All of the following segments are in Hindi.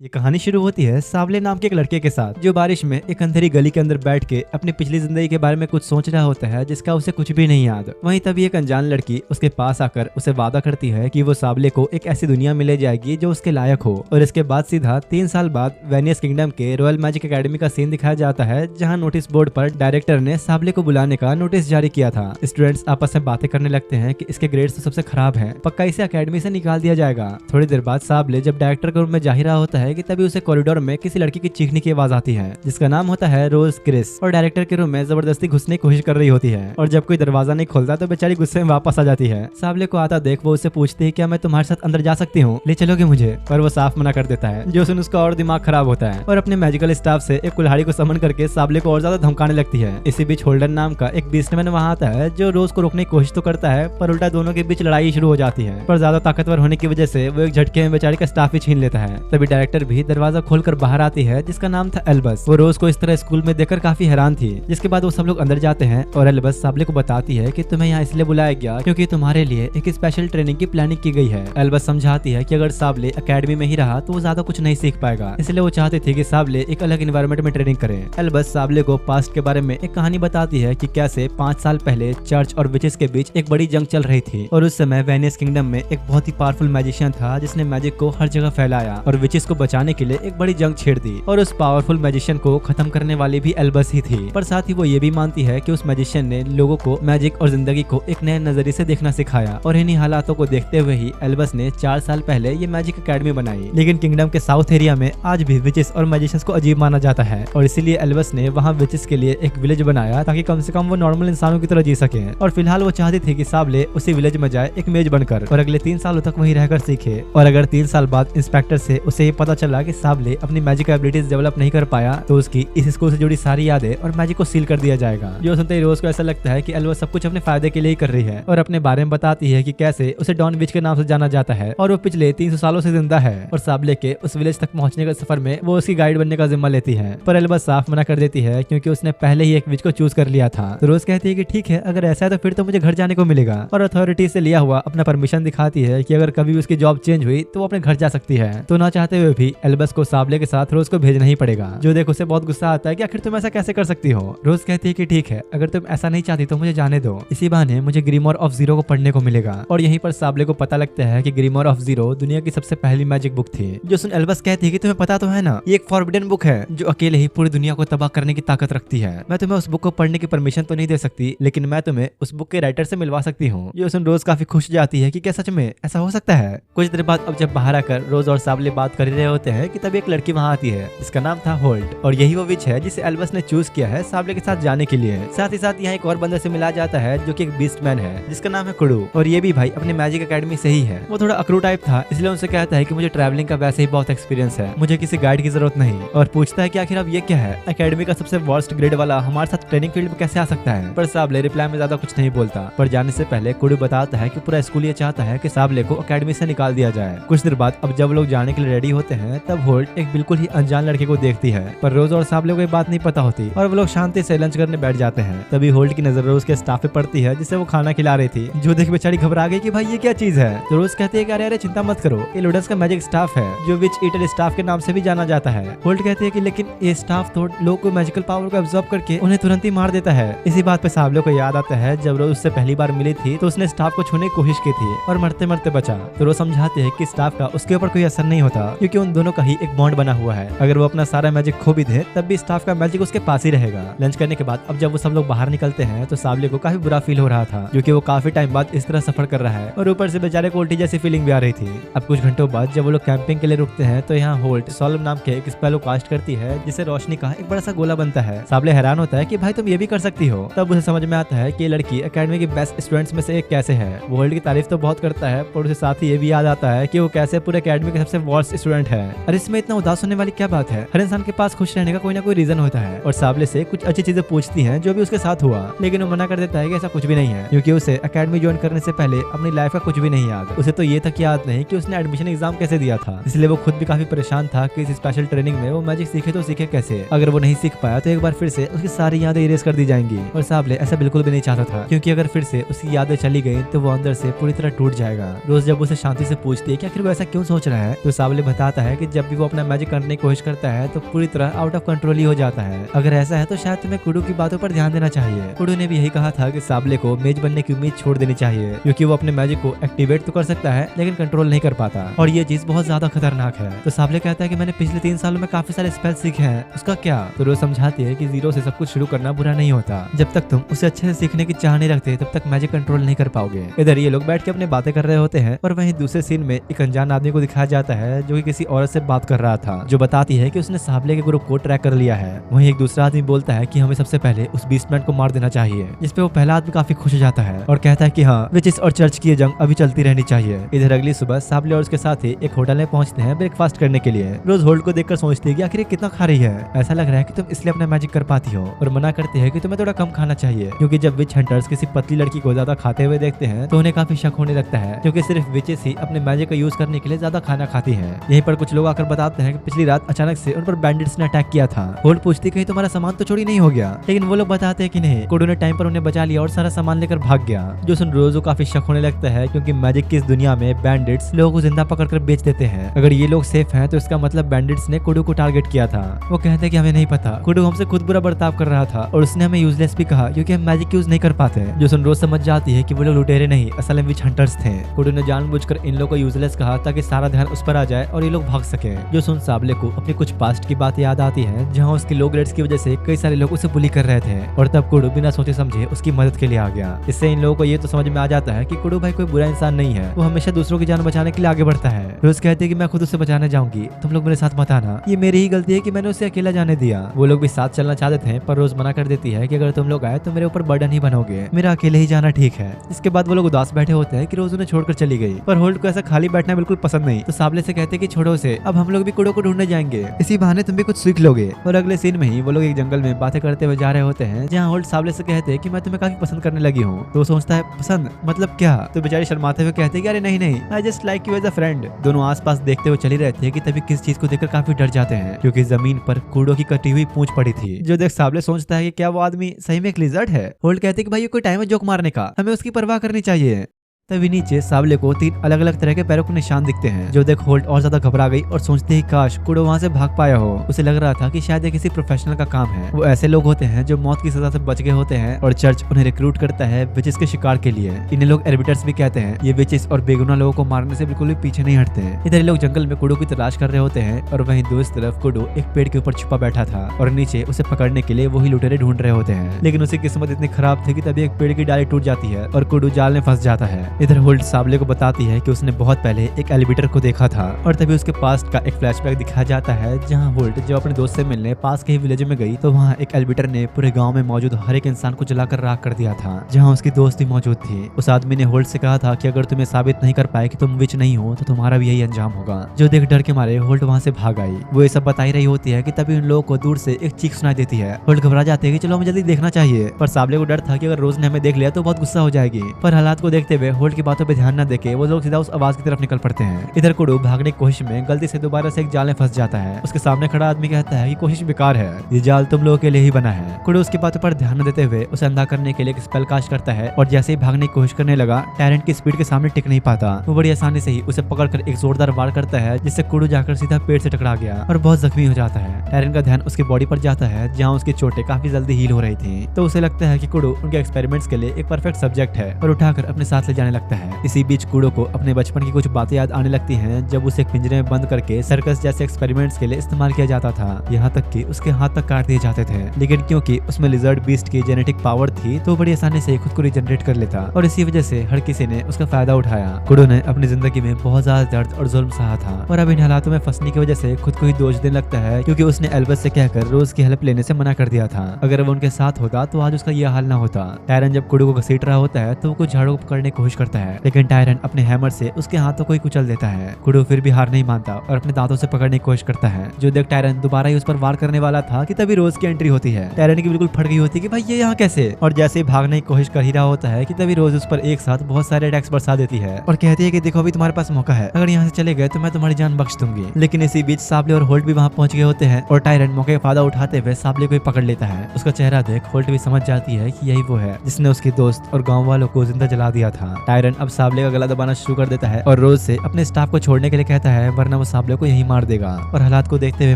ये कहानी शुरू होती है सावले नाम के एक लड़के के साथ, जो बारिश में एक अंधेरी गली के अंदर बैठ के अपनी पिछली जिंदगी के बारे में कुछ सोच रहा होता है जिसका उसे कुछ भी नहीं याद। वहीं तभी एक अनजान लड़की उसके पास आकर उसे वादा करती है कि वो सावले को एक ऐसी दुनिया में ले जाएगी जो उसके लायक हो। और इसके बाद सीधा 3 साल बाद वेनियस किंगडम के रॉयल मैजिक एकेडमी का सीन दिखाया जाता है, जहाँ नोटिस बोर्ड पर डायरेक्टर ने सावले को बुलाने का नोटिस जारी किया था। स्टूडेंट्स आपस में बातें करने लगते हैं कि इसके ग्रेड्स तो सबसे खराब है, पक्का इसे अकेडमी से निकाल दिया जाएगा। थोड़ी देर बाद सावले जब डायरेक्टर के रूम में जा ही रहा होता है कि तभी उसे कॉरिडोर में किसी लड़की की चीखने की आवाज आती है, जिसका नाम होता है रोज क्रिस, और डायरेक्टर के रूम में जबरदस्ती घुसने की कोशिश कर रही होती है। और जब कोई दरवाजा नहीं खोलता तो बेचारी गुस्से में वापस आ जाती है। सावले को आता देख वो उससे पूछती है, क्या मैं तुम्हारे साथ अंदर जा सकती हूँ, ले चलोगे मुझे? पर वो साफ मना कर देता है, जो सुन उसका और दिमाग खराब होता है और अपने मैजिकल स्टाफ से एक कुल्हाड़ी को समन करके सावले को और ज्यादा धमकाने लगती है। इसी बीच होल्डन नाम का एक बीस्टमैन वहाँ आता है, जो रोज को रोकने की कोशिश तो करता है, पर उल्टा दोनों के बीच लड़ाई शुरू हो जाती है। पर ज्यादा ताकतवर होने की वजह से वो एक झटके में बेचारी का स्टाफ ही छीन लेता है। तभी डायरेक्टर भी दरवाजा खोलकर बाहर आती है, जिसका नाम था एल्बस। वो रोज को इस तरह स्कूल में देखकर काफी हैरान थी। जिसके बाद वो सब लोग अंदर जाते हैं और एल्बस सावले को बताती है कि तुम्हें यहाँ इसलिए बुलाया गया क्योंकि तुम्हारे लिए एक स्पेशल ट्रेनिंग की प्लानिंग की गई है। एल्बस समझाती है कि अगर सावले एकेडमी में ही रहा तो वो ज्यादा कुछ नहीं सीख पाएगा, इसलिए वो चाहते थे कि सावले एक अलग एनवायरनमेंट में ट्रेनिंग करे। एल्बस सावले को पास्ट के बारे में एक कहानी बताती है कि कैसे 5 साल पहले चर्च और विचेस के बीच एक बड़ी जंग चल रही थी, और उस समय वेनियस किंगडम में एक बहुत ही पावरफुल मैजिशियन था जिसने मैजिक को हर जगह फैलाया और विचेस को बचाने के लिए एक बड़ी जंग छेड़ दी। और उस पावरफुल मैजिशियन को खत्म करने वाली भी एल्बस ही थी। पर साथ ही वो ये भी मानती है कि उस मैजिशियन ने लोगों को मैजिक और जिंदगी को एक नए नजरिए से देखना सिखाया। और इन्हीं हालातों को देखते हुए ही एल्बस ने 4 साल पहले ये मैजिक एकेडमी बनाई। लेकिन किंगडम के साउथ एरिया में आज भी विचेस और मैजिशियंस को अजीब माना जाता है, और इसीलिए एल्बस ने वहाँ विचेस के लिए एक विलेज बनाया ताकि कम से कम वो नॉर्मल इंसानों की तरह जी सके। और फिलहाल वो चाहती थी कि सावले उसी विलेज में जाए एक मेज बनकर और अगले 3 सालों तक वहीं रहकर सीखे। और अगर 3 साल बाद इंस्पेक्टर से उसे ये पता चला कि सावले अपनी मैजिक एबिलिटीज डेवलप नहीं कर पाया तो उसकी इस स्कूल से जुड़ी सारी यादें और मैजिक को सील कर दिया जाएगा। जो सुनते ही रोज को ऐसा लगता है कि एल्बस सब कुछ अपने फायदे के लिए ही कर रही है, और अपने बारे में बताती है कि कैसे उसे डॉन विच के नाम से जाना जाता है और वो पिछले 300 सालों से जिंदा है। और सावले के उस विलेज तक पहुंचने के सफर में वो उसकी गाइड बनने का जिम्मा लेती है, पर एल्बस साफ मना कर देती है क्योंकि उसने पहले ही एक विच को चूज कर लिया था। तो रोज कहती है कि ठीक है, अगर ऐसा है तो फिर तो मुझे घर जाने को मिलेगा, और अथॉरिटी से लिया हुआ अपना परमिशन दिखाती है कि अगर कभी भी उसकी जॉब चेंज हुई तो वो अपने घर जा सकती है। तो ना चाहते हुए भी एल्बस को सावले के साथ रोज को भेजना ही पड़ेगा। जो देख उसे बहुत गुस्सा आता है कि आखिर तुम ऐसा कैसे कर सकती हो। रोज कहती है कि ठीक है, अगर तुम ऐसा नहीं चाहती तो मुझे जाने दो, इसी बहाने मुझे ग्रीमोर ऑफ जीरो को पढ़ने को मिलेगा। और यहीं पर सावले को पता लगता है कि ग्रीमोर ऑफ जीरो दुनिया की सबसे पहली मैजिक बुक थी। जो सुन एल्बस कहती है कि तुम्हें पता तो है ना, ये एक फॉरबिडन बुक है जो अकेले ही पूरी दुनिया को तबाह करने की ताकत रखती है। मैं तुम्हें उस बुक को पढ़ने की परमिशन तो नहीं दे सकती, लेकिन मैं तुम्हें उस बुक के राइटर से मिलवा सकती हूँ। जो सुन रोज काफी खुश जाती है कि क्या सच में ऐसा हो सकता है। कुछ देर बाद अब जब बाहर आकर रोज और सावले बात कर रहे होते हैं कि तभी एक लड़की वहाँ आती है जिसका नाम था होल्ट, और यही वो विच है जिसे एल्बस ने चूज किया है सावले के साथ जाने के लिए। साथ ही साथ यहाँ एक और बंदे से मिला जाता है जो कि एक बीस्टमैन है जिसका नाम है कुडू, और ये भी भाई अपने मैजिक एकेडमी से ही है। वो थोड़ा अकरू टाइप था, इसलिए उनसे कहता है कि मुझे ट्रैवलिंग का वैसे ही बहुत एक्सपीरियंस है, मुझे किसी गाइड की जरूरत नहीं, और पूछता है कि आखिर अब ये क्या है, एकेडमी का सबसे वर्स्ट ग्रेड वाला हमारे साथ ट्रेनिंग फील्ड में कैसे आ सकता है। पर सावले रिप्लाई में ज्यादा कुछ नहीं बोलता। पर जाने से पहले कुडू बताता है कि पूरा स्कूल ये चाहता है कि सावले को एकेडमी से निकाल दिया जाए। कुछ देर बाद अब जब लोग जाने के लिए रेडी होते हैं तब होल्ट एक बिल्कुल ही अनजान लड़के को देखती है, पर रोज और सावले को ये बात नहीं पता होती और वो लोग शांति से लंच करने बैठ जाते हैं। तभी होल्ट की नजर रोज के स्टाफ पे पड़ती है जिसे वो खाना खिला रही थी। जो देख बेचारी घबरा गई कि भाई ये क्या चीज है। तो रोज कहती है कि अरे चिंता मत करो, ये लुडस का मैजिक स्टाफ है जो विच ईटर स्टाफ के नाम से भी जाना जाता है। होल्ट कहती है कि लेकिन ये स्टाफ तो लोगों को मैजिकल पावर को एब्जॉर्ब करके उन्हें तुरंत ही मार देता है। इसी बात पे सावले को याद आता है जब रोज उससे पहली बार मिली थी तो उसने स्टाफ को छूने की कोशिश की थी और मरते मरते बचा। तो रोज समझाते हैं कि स्टाफ का उसके ऊपर कोई असर नहीं होता क्योंकि उन दोनों का ही एक बॉन्ड बना हुआ है। अगर वो अपना सारा मैजिक खो भी दे तब भी स्टाफ का मैजिक उसके पास ही रहेगा। लंच करने के बाद अब जब वो सब लोग बाहर निकलते हैं तो सावले को काफी बुरा फील हो रहा था क्योंकि वो काफी टाइम बाद इस तरह सफर कर रहा है, और ऊपर से बेचारे को उल्टी जैसी फीलिंग भी आ रही थी। अब कुछ घंटों बाद जब वो लोग कैंपिंग के लिए रुकते हैं तो यहाँ होल्ट सॉल्व नाम के एक स्पेल को कास्ट करती है जिससे रोशनी का एक बड़ा सा गोला बनता है। सावले हैरान होता है कि भाई तुम ये भी कर सकती हो। तब उसे समझ में आता है कि ये लड़की एकेडमी की बेस्ट स्टूडेंट्स में से एक कैसे है। वो होल्ट की तारीफ तो बहुत करता है, पर उसे साथ ही ये भी याद आता है कि वो कैसे पूरे एकेडमी के सबसे वर्स्ट स्टूडेंट है। और इसमें इतना उदास होने वाली क्या बात है, हर इंसान के पास खुश रहने का कोई ना कोई रीजन होता है। और सावले से कुछ अच्छी चीजें पूछती हैं जो भी उसके साथ हुआ, लेकिन वो मना कर देता है कि ऐसा कुछ भी नहीं है क्योंकि उसे एकेडमी ज्वाइन करने से पहले अपनी लाइफ का कुछ भी नहीं याद। उसे तो ये तक याद नहीं कि उसने एडमिशन एग्जाम कैसे दिया था, इसलिए वो खुद भी काफी परेशान था कि इस स्पेशल ट्रेनिंग में वो मैजिक सीखे तो सीखे कैसे। अगर वो नहीं सीख पाया तो एक बार फिर से उसकी सारी यादें इरेज कर दी जाएंगी। और सावले ऐसा बिल्कुल भी नहीं चाहता था क्योंकि अगर फिर से उसकी यादें चली गई तो वो अंदर से पूरी तरह टूट जाएगा। रोज जब उसे शांति से पूछती है कि आखिर वो ऐसा क्यों सोच रहा है तो सावले बताता है है कि जब भी वो अपना मैजिक करने की कोशिश करता है तो पूरी तरह आउट ऑफ कंट्रोल ही हो जाता है। अगर ऐसा है तो शायद तुम्हें कुडू की बातों पर ध्यान देना चाहिए। कुडू ने भी यही कहा था कि साबले को मेज बनने की उम्मीद छोड़ देनी चाहिए, क्योंकि वो अपने मैजिक को एक्टिवेट तो कर सकता है लेकिन कंट्रोल नहीं कर पाता और ये चीज बहुत ज्यादा खतरनाक है। तो साबले कहता है कि मैंने पिछले 3 सालों में काफी सारे स्पेल सीखे हैं, उसका क्या? तो रोज समझाती है कि जीरो से सब कुछ शुरू करना बुरा नहीं होता, जब तक तुम उसे अच्छे से सीखने की चाह नहीं रखते तब तक मैजिक कंट्रोल नहीं कर पाओगे। इधर ये लोग बैठ के अपने बातें कर रहे होते हैं और वहीं दूसरे सीन में एक अनजान आदमी को दिखाया जाता है जो कि किसी औरत से बात कर रहा था, जो बताती है कि उसने साबले के ग्रुप को ट्रैक कर लिया है। वहीं एक दूसरा आदमी बोलता है कि हमें सबसे पहले उस बीस्टमैन को मार देना चाहिए, जिसपे वो पहला आदमी काफी खुश हो जाता है और कहता है कि हाँ, विचेस और चर्च की ये जंग अभी चलती रहनी चाहिए। इधर अगली सुबह साबले और उसके साथी एक होटल में पहुंचते हैं ब्रेकफास्ट करने के लिए। रोज होल्ड को देखकर सोचती है कि आखिर ये कितना खा रही है, ऐसा लग रहा है कि तुम इसलिए अपना मैजिक कर पाती हो, और मना करते हैं कि तुम्हें थोड़ा कम खाना चाहिए, क्योंकि जब विच हंटर्स किसी पतली लड़की को ज्यादा खाते हुए देखते हैं तो उन्हें काफी शक होने लगता है, क्योंकि सिर्फ विचेस ही अपने मैजिक का यूज करने के लिए ज्यादा खाना खाती है। यहीं पर कुछ लोग आकर बताते हैं कि पिछली रात अचानक से उन पर बैंडिट्स ने अटैक किया था। होल्ड पूछती कहीं तुम्हारा सामान तो चोरी नहीं हो गया, लेकिन वो लोग बताते हैं कि नहीं, कुडू ने टाइम पर उन्हें बचा लिया और सारा सामान लेकर भाग गया। जो सुन रोज को काफी शक होने लगता है, क्योंकि मैजिक की इस दुनिया में बैंडिट्स लोगों को जिंदा पकड़कर बेच देते हैं। अगर ये लोग सेफ हैं तो इसका मतलब बैंडिट्स ने कुडू को टारगेट किया था। वो कहते हैं कि हमें नहीं पता, कुडू हमसे खुद बुरा बर्ताव कर रहा था और उसने हमें यूजलेस भी कहा क्योंकि हम मैजिक यूज नहीं कर पाते। जो सुन रोज समझ जाती है कि वो लोग लुटेरे नहीं, असल में विच हंटर्स थे। कुडू ने जानबूझकर इन लोगों को यूजलेस कहा ताकि सारा ध्यान उस पर आ जाए और ये लोग भाग सके। जो सुन साबले को अपनी कुछ पास्ट की बात याद आती है, जहाँ उसकी लो ग्रेड्स की वजह से कई सारे लोग उसे बुली कर रहे थे और तब कुडू बिना सोचे समझे उसकी मदद के लिए आ गया। इससे इन लोगों को ये तो समझ में आ जाता है कि कुडू भाई कोई बुरा इंसान नहीं है, वो हमेशा दूसरों की जान बचाने के लिए आगे बढ़ता है। रोज कहती है कि मैं खुद उसे बचाने जाऊंगी, तुम लोग मेरे साथ मत आना, ये मेरी ही गलती है कि मैंने उसे अकेला जाने दिया। वो लोग भी साथ चलना चाहते थे पर रोज मना कर देती है कि अगर तुम लोग आए तो मेरे ऊपर बर्डन ही बनोगे, मेरा अकेले ही जाना ठीक है। इसके बाद वो लोग उदास बैठे होते हैं कि रोज उन्हें छोड़कर चली गई, पर होल्ड को ऐसा खाली बैठना बिल्कुल पसंद नहीं, तो साबले से कहते हैं कि छोड़ो उसे, अब हम लोग भी कुडू को ढूंढने जाएंगे, इसी बहाने तुम भी कुछ सीख लोगे। और अगले सीन में ही वो लोग एक जंगल में बातें करते हुए जा रहे होते हैं, जहाँ होल्ड साबले से कहते हैं कि मैं तुम्हें काफी पसंद करने लगी हूँ। तो वो सोचता है पसंद मतलब क्या? तो बेचारी शर्माते हुए कहते हैं कि अरे नहीं नहीं, I just like you as a friend. दोनों आसपास देखते हुए चली रहती है कि तभी किस चीज को देखकर काफी डर जाते हैं, क्योंकि जमीन पर कुडू की कटी हुई पूंछ पड़ी थी। जो देख साबले सोचता है कि क्या वो आदमी सही में एक लिजर्ड है। होल्ड कहते हैं कि भाई ये कोई टाइम है जोक मारने का, हमें उसकी परवाह करनी चाहिए। तभी नीचे साबले को 3 अलग अलग तरह के पैरों के निशान दिखते हैं। जो देख होल्ड और ज्यादा घबरा गई और सोचते ही काश कुडू वहाँ से भाग पाया हो। उसे लग रहा था कि शायद ये किसी प्रोफेशनल का काम है। वो ऐसे लोग होते हैं जो मौत की सजा से बच गए होते हैं और चर्च उन्हें रिक्रूट करता है विचेस के शिकार के लिए। इन्हें लोग एर्बिटर्स भी कहते हैं। ये विचेस और बेगुनाह लोगों को मारने से बिल्कुल भी पीछे नहीं हटते हैं। इधर लोग जंगल में कुडू की तलाश कर रहे होते हैं और वहीं दूसरी तरफ कुडू एक पेड़ के ऊपर छुपा बैठा था और नीचे उसे पकड़ने के लिए वही लुटेरे ढूंढ रहे होते हैं। लेकिन उसकी किस्मत इतनी खराब थी कि तभी एक पेड़ की डाली टूट जाती है और कुडू जाल में फंस जाता है। इधर होल्ड साबले को बताती है कि उसने बहुत पहले एक एलिवेटर को देखा था और तभी उसके पास्ट का एक फ्लैशबैक दिखाया जाता है, जहां होल्ट जब अपने दोस्त से मिलने पास के ही विलेज में गई तो वहां एक एलिवेटर ने पूरे गांव में मौजूद हर एक इंसान को जलाकर राख कर दिया था, जहां उसकी दोस्त भी मौजूद थी। उस आदमी ने होल्ट से कहा था कि अगर तुम्हें साबित नहीं कर पाए कि तुम विच नहीं हो तो तुम्हारा भी यही अंजाम होगा। जो देख डर के मारे होल्ट वहां से भाग आई। वो ये सब बता ही रही होती है कि तभी उन लोगों को दूर से एक चीख सुनाई देती है। होल्ट घबरा जाते हैं कि चलो हमें जल्दी देखना चाहिए, पर साबले को डर था कि अगर रोज ने हमें देख लिया तो बहुत गुस्सा हो जाएगी। पर हालात को देखते हुए होल्ट की बातों पर ध्यान न देके वो लोग सीधा उस आवाज की तरफ निकल पड़ते हैं। इधर कुडू भागने की कोशिश में गलती से दोबारा से एक जाल में फंस जाता है। उसके सामने खड़ा आदमी कहता है कि कोशिश बेकार है, ये जाल तुम लोगों के लिए ही बना है। कुडू उसकी बातों पर ध्यान न देते हुए उसे अंधा करने के लिए एक स्पेल कास्ट करता है और जैसे ही भागने की कोशिश करने लगा टायरेंट की स्पीड के सामने टिक नहीं पाता। वो बड़ी आसानी से ही उसे पकड़कर एक जोरदार वार करता है, जिससे कुडू जाकर सीधा पेड़ से टकरा गया और बहुत जख्मी हो जाता है। टायरेंट का ध्यान उसकी बॉडी पर जाता है, जहाँ उसकी चोटें काफी जल्दी हील हो रही थी। तो उसे लगता है कि कुडू उनके एक्सपेरिमेंट्स के लिए एक परफेक्ट सब्जेक्ट है और उठाकर अपने साथ ले जाने लगता है। इसी बीच कुडू को अपने बचपन की कुछ बातें याद आने लगती हैं, जब उसे एक पिंजरे में बंद करके सर्कस जैसे एक्सपेरिमेंट्स के लिए इस्तेमाल किया जाता था। यहाँ तक कि उसके हाथ तक काट दिए जाते थे, लेकिन क्योंकि उसमें लिजर्ड बीस्ट की जेनेटिक पावर थी तो बड़ी आसानी से खुद को रिजनरेट कर लेता और इसी वजह से हर किसी ने उसका फायदा उठाया। कुडू ने अपनी जिंदगी में बहुत ज्यादा दर्द और जुल्म सहा था और अब इन हालातों में फंसने की वजह से खुद को ही दोष देने लगता है, क्योंकि उसने एल्बस से कहकर रोज की हेल्प लेने से मना कर दिया था। अगर वो उनके साथ होता तो आज उसका यह हाल ना होता। टायरन जब कुडू को घसीट रहा होता है तो वो कुछ झाड़ू को पकड़ने की कोशिश करता है, लेकिन टायरन अपने हैमर से उसके हाथों को ही कुचल देता है। कुडू फिर भी हार नहीं मानता और अपने दांतों से पकड़ने की कोशिश करता है। जो देख टायरन दोबारा ही उस पर वार करने वाला था कि तभी रोज की एंट्री होती है। टायरन की बिल्कुल फट गई होती है कि भाई ये यहाँ कैसे, और जैसे ही भागने की कोशिश कर ही रहा होता है कि तभी रोज उस पर एक साथ बहुत सारे अटैक्स बरसा देती है और कहती है कि देखो अभी तुम्हारे पास मौका है, अगर यहाँ से चले गए तो मैं तुम्हारी जान बख्श दूंगी। लेकिन इसी बीच साबले और होल्ट भी वहाँ पहुंच गए होते हैं और टायरन मौके का फायदा उठाते हुए साबले को ही पकड़ लेता है। उसका चेहरा देख होल्ट भी समझ जाती है कि यही वो है जिसने उसके दोस्त और गाँव वालों को जिंदा जला दिया था। टायरन अब साबले का गला दबाना शुरू कर देता है और रोज से अपने स्टाफ को छोड़ने के लिए कहता है, वरना वो साबले को यही मार देगा। और हालात को देखते हुए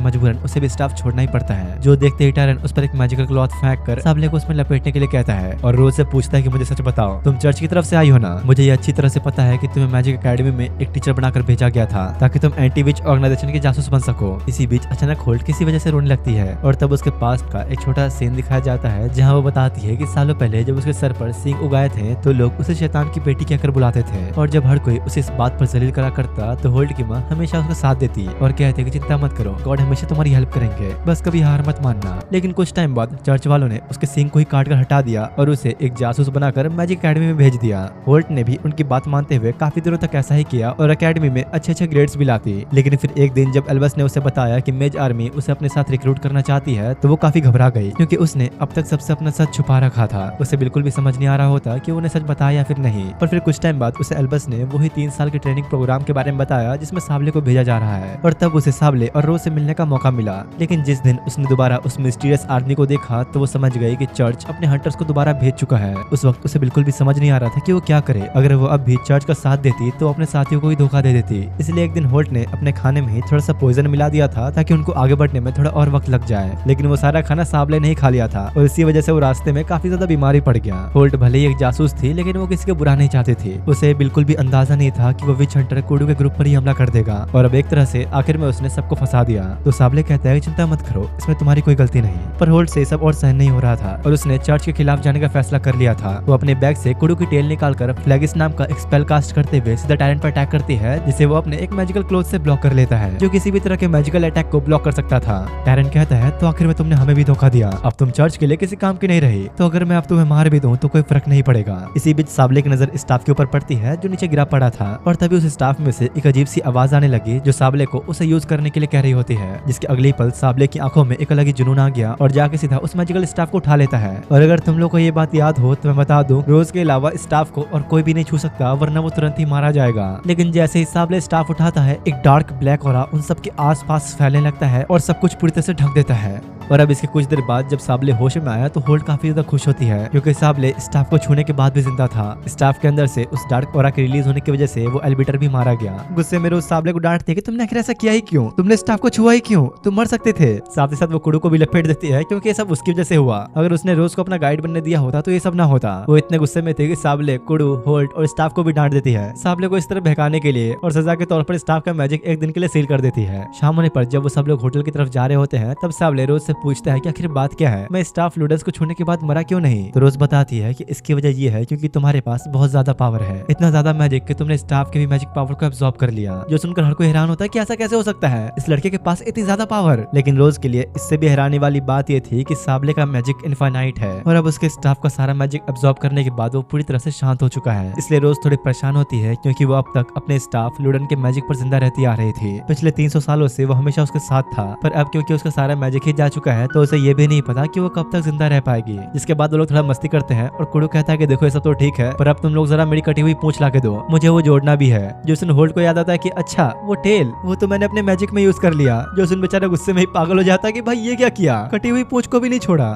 मजबूरन उसे भी स्टाफ छोड़ना ही पड़ता है। जो देखते ही टायरन उस पर एक मैजिकल क्लॉथ फेंक कर साबले को उसमें लपेटने के लिए कहता है और रोज से पूछता है कि मुझे सच बताओ, तुम चर्च की तरफ से आई हो ना? मुझे ये अच्छी तरह से पता है कि तुम्हें मैजिक एकेडमी में एक टीचर बनाकर भेजा गया था ताकि तुम एंटी विच ऑर्गेनाइजेशन के जासूस बन सको। इसी बीच अचानक होल्ट किसी वजह से रोने लगती है और तब उसके पास का एक छोटा सीन दिखाया जाता है जहाँ वो बताती है कि सालों पहले जब उसके सर पर सींग उगाए थे तो लोग उसे शैतान की बेटी कहकर बुलाते थे, और जब हर कोई उसे इस बात पर जलील करा करता तो होल्ट की माँ हमेशा उसका साथ देती और कहते कि चिंता मत करो, गॉड हमेशा तुम्हारी हेल्प करेंगे, बस कभी हार मत मानना। लेकिन कुछ टाइम बाद चर्च वालों ने उसके सींग को ही काट कर हटा दिया और उसे एक जासूस बनाकर मैजिक एकेडमी में भेज दिया। होल्ट ने भी उनकी बात मानते हुए काफी दिनों तक ऐसा ही किया और एकेडमी में अच्छे ग्रेड्स भी लाती। लेकिन फिर एक दिन जब एल्बस ने उसे बताया कि मेज आर्मी उसे अपने साथ रिक्रूट करना चाहती है तो वो काफी घबरा गई, क्योंकि उसने अब तक सबसे अपना सच छुपा रखा था। उसे बिल्कुल भी समझ नहीं आ रहा होता कि उन्हें सच बताया या फिर नहीं। पर फिर कुछ टाइम बाद उसे एल्बस ने वही 3 साल के ट्रेनिंग प्रोग्राम के बारे में बताया जिसमें साबले को भेजा जा रहा है, और तब उसे साबले और रोज से मिलने का मौका मिला। लेकिन जिस दिन उसने दोबारा उस मिस्टीरियस आदमी को देखा तो वो समझ गई कि चर्च अपने हंटर्स को दोबारा भेज चुका है। उस वक्त उसे बिल्कुल भी समझ नहीं आ रहा था कि वो क्या करे। अगर वो अब भी चर्च का साथ देती तो अपने साथियों को ही धोखा दे देती। इसलिए एक दिन होल्ट ने अपने खाने में ही थोड़ा सा पॉइजन मिला दिया था ताकि उनको आगे बढ़ने में थोड़ा और वक्त लग जाए। लेकिन वो सारा खाना साबले ने ही खा लिया था और इसी वजह से वो रास्ते में काफी ज्यादा बीमारी पड़ गया। होल्ट भले ही एक जासूस थी लेकिन वो किसी को बुरा नहीं चाहती थी। उसे बिल्कुल भी अंदाजा नहीं था कि वो विच हंटर कुडू के ग्रुप पर ही हमला कर देगा, और अब एक तरह से आखिर में उसने सबको फंसा दिया। तो साबले कहता है चिंता मत करो, इसमें तुम्हारी कोई गलती नहीं। पर होल्ट से सब और सहन नहीं हो रहा था और उसने चर्च के खिलाफ जाने का फैसला कर लिया था। वो अपने बैग से कुडू की टेल निकालकर फ्लैगिस नाम का एक स्पेल कास्ट करते हुए सीधा टायरन पर अटैक करती है, जिसे वो अपने एक मैजिकल क्लोथ से ब्लॉक कर लेता है जो किसी भी तरह के मैजिकल अटैक को ब्लॉक कर सकता था। टायरन कहता है तो आखिर में तुमने हमें भी धोखा दिया, अब तुम चर्च के लिए किसी काम की नहीं रही, तो अगर मैं अब तुम्हें मार भी दूं तो कोई फर्क नहीं पड़ेगा। इसी बीच साबले की नजर स्टाफ के ऊपर पड़ती है जो नीचे गिरा पड़ा था, और तभी उस स्टाफ में से एक अजीब सी आवाज आने लगी जो साबले को उसे यूज करने के लिए कह रही होती है, जिसके अगले पल साबले की आंखों में एक अलग ही जुनून आ गया और जाके सीधा उस मैजिकल स्टाफ को उठा लेता है। और अगर तुम लोग को ये बात याद हो तो मैं बता दूं, रोज के अलावा स्टाफ को और कोई भी नहीं छू सकता, वरना वो तुरंत ही मारा जाएगा। लेकिन जैसे ही साबले स्टाफ उठाता है एक डार्क ब्लैक ऑरा उन सबके आसपास फैलने लगता है और सब कुछ पूरी तरह से ढक देता है। और अब इसके कुछ देर बाद जब साबले होश में आया तो होल्ट काफी ज्यादा खुश होती है क्योंकि साबले स्टाफ को छूने के बाद भी जिंदा था। स्टाफ के अंदर से उस डार्क ऑरा के रिलीज होने की वजह से वो एल्बिटर भी मारा गया। गुस्से में रोज साबले को डांटती है कि तुमने आखिर ऐसा किया ही क्यों, तुमने स्टाफ को छुआ ही क्यों, तुम मर सकते थे। साथ ही साथ वो कुडू को भी लपेट देती है क्योंकि ये सब उसकी वजह से हुआ। अगर उसने रोज को अपना गाइड बनने दिया होता तो ये सब ना होता। वो इतने गुस्से में थे कि साबले, कुडू, होल्ट और स्टाफ को भी डांट देती है साबले को इस तरह बहकाने के लिए, और सजा के तौर पर स्टाफ का मैजिक एक दिन के लिए सील कर देती है। शाम होने पर जब वो सब लोग होटल की तरफ जा रहे होते हैं तब साबले रोज से पूछता है कि आखिर बात क्या है, मैं स्टाफ लूडर्स को छूने के बाद मरा क्यों नहीं। तो रोज बताती है कि इसकी वजह ये है क्योंकि तुम्हारे पास बहुत ज्यादा पावर है, इतना ज्यादा मैजिक कि तुमने स्टाफ के भी मैजिक पावर को एब्जॉर्ब कर लिया। जो सुनकर हर कोई हैरान होता है कि ऐसा कैसे हो सकता है, इस लड़के के पास इतनी ज्यादा पावर। लेकिन रोज के लिए इससे भी हैरानी वाली बात ये थी कि साबले का मैजिक इनफाइनाइट है और अब उसके स्टाफ का सारा मैजिक एब्जॉर्ब करने के बाद वो पूरी तरह से शांत हो चुका है। इसलिए रोज थोड़ी परेशान होती है क्योंकि वो अब तक अपने स्टाफ लूडन के मैजिक पर जिंदा रहती आ रही थी। पिछले 300 सालों से वो हमेशा उसके साथ था, पर अब क्योंकि उसका सारा मैजिक ही जा चुका है तो उसे ये भी नहीं पता कि वो कब तक जिंदा रह पाएगी। जिसके बाद वो लोग थोड़ा मस्ती करते हैं और कुडू कहता है कि देखो ये सब तो ठीक है, पर अब तुम लोग जरा मेरी कटी हुई पूंछ ला के दो, मुझे वो जोड़ना भी है। जोसन होल्ट को याद आता है कि अच्छा वो टेल, वो तो मैंने अपने मैजिक में यूज कर लिया। जोसन बेचारा गुस्से में ही पागल हो जाता है कि भाई ये क्या किया, कटी हुई पूंछ को भी नहीं छोड़ा।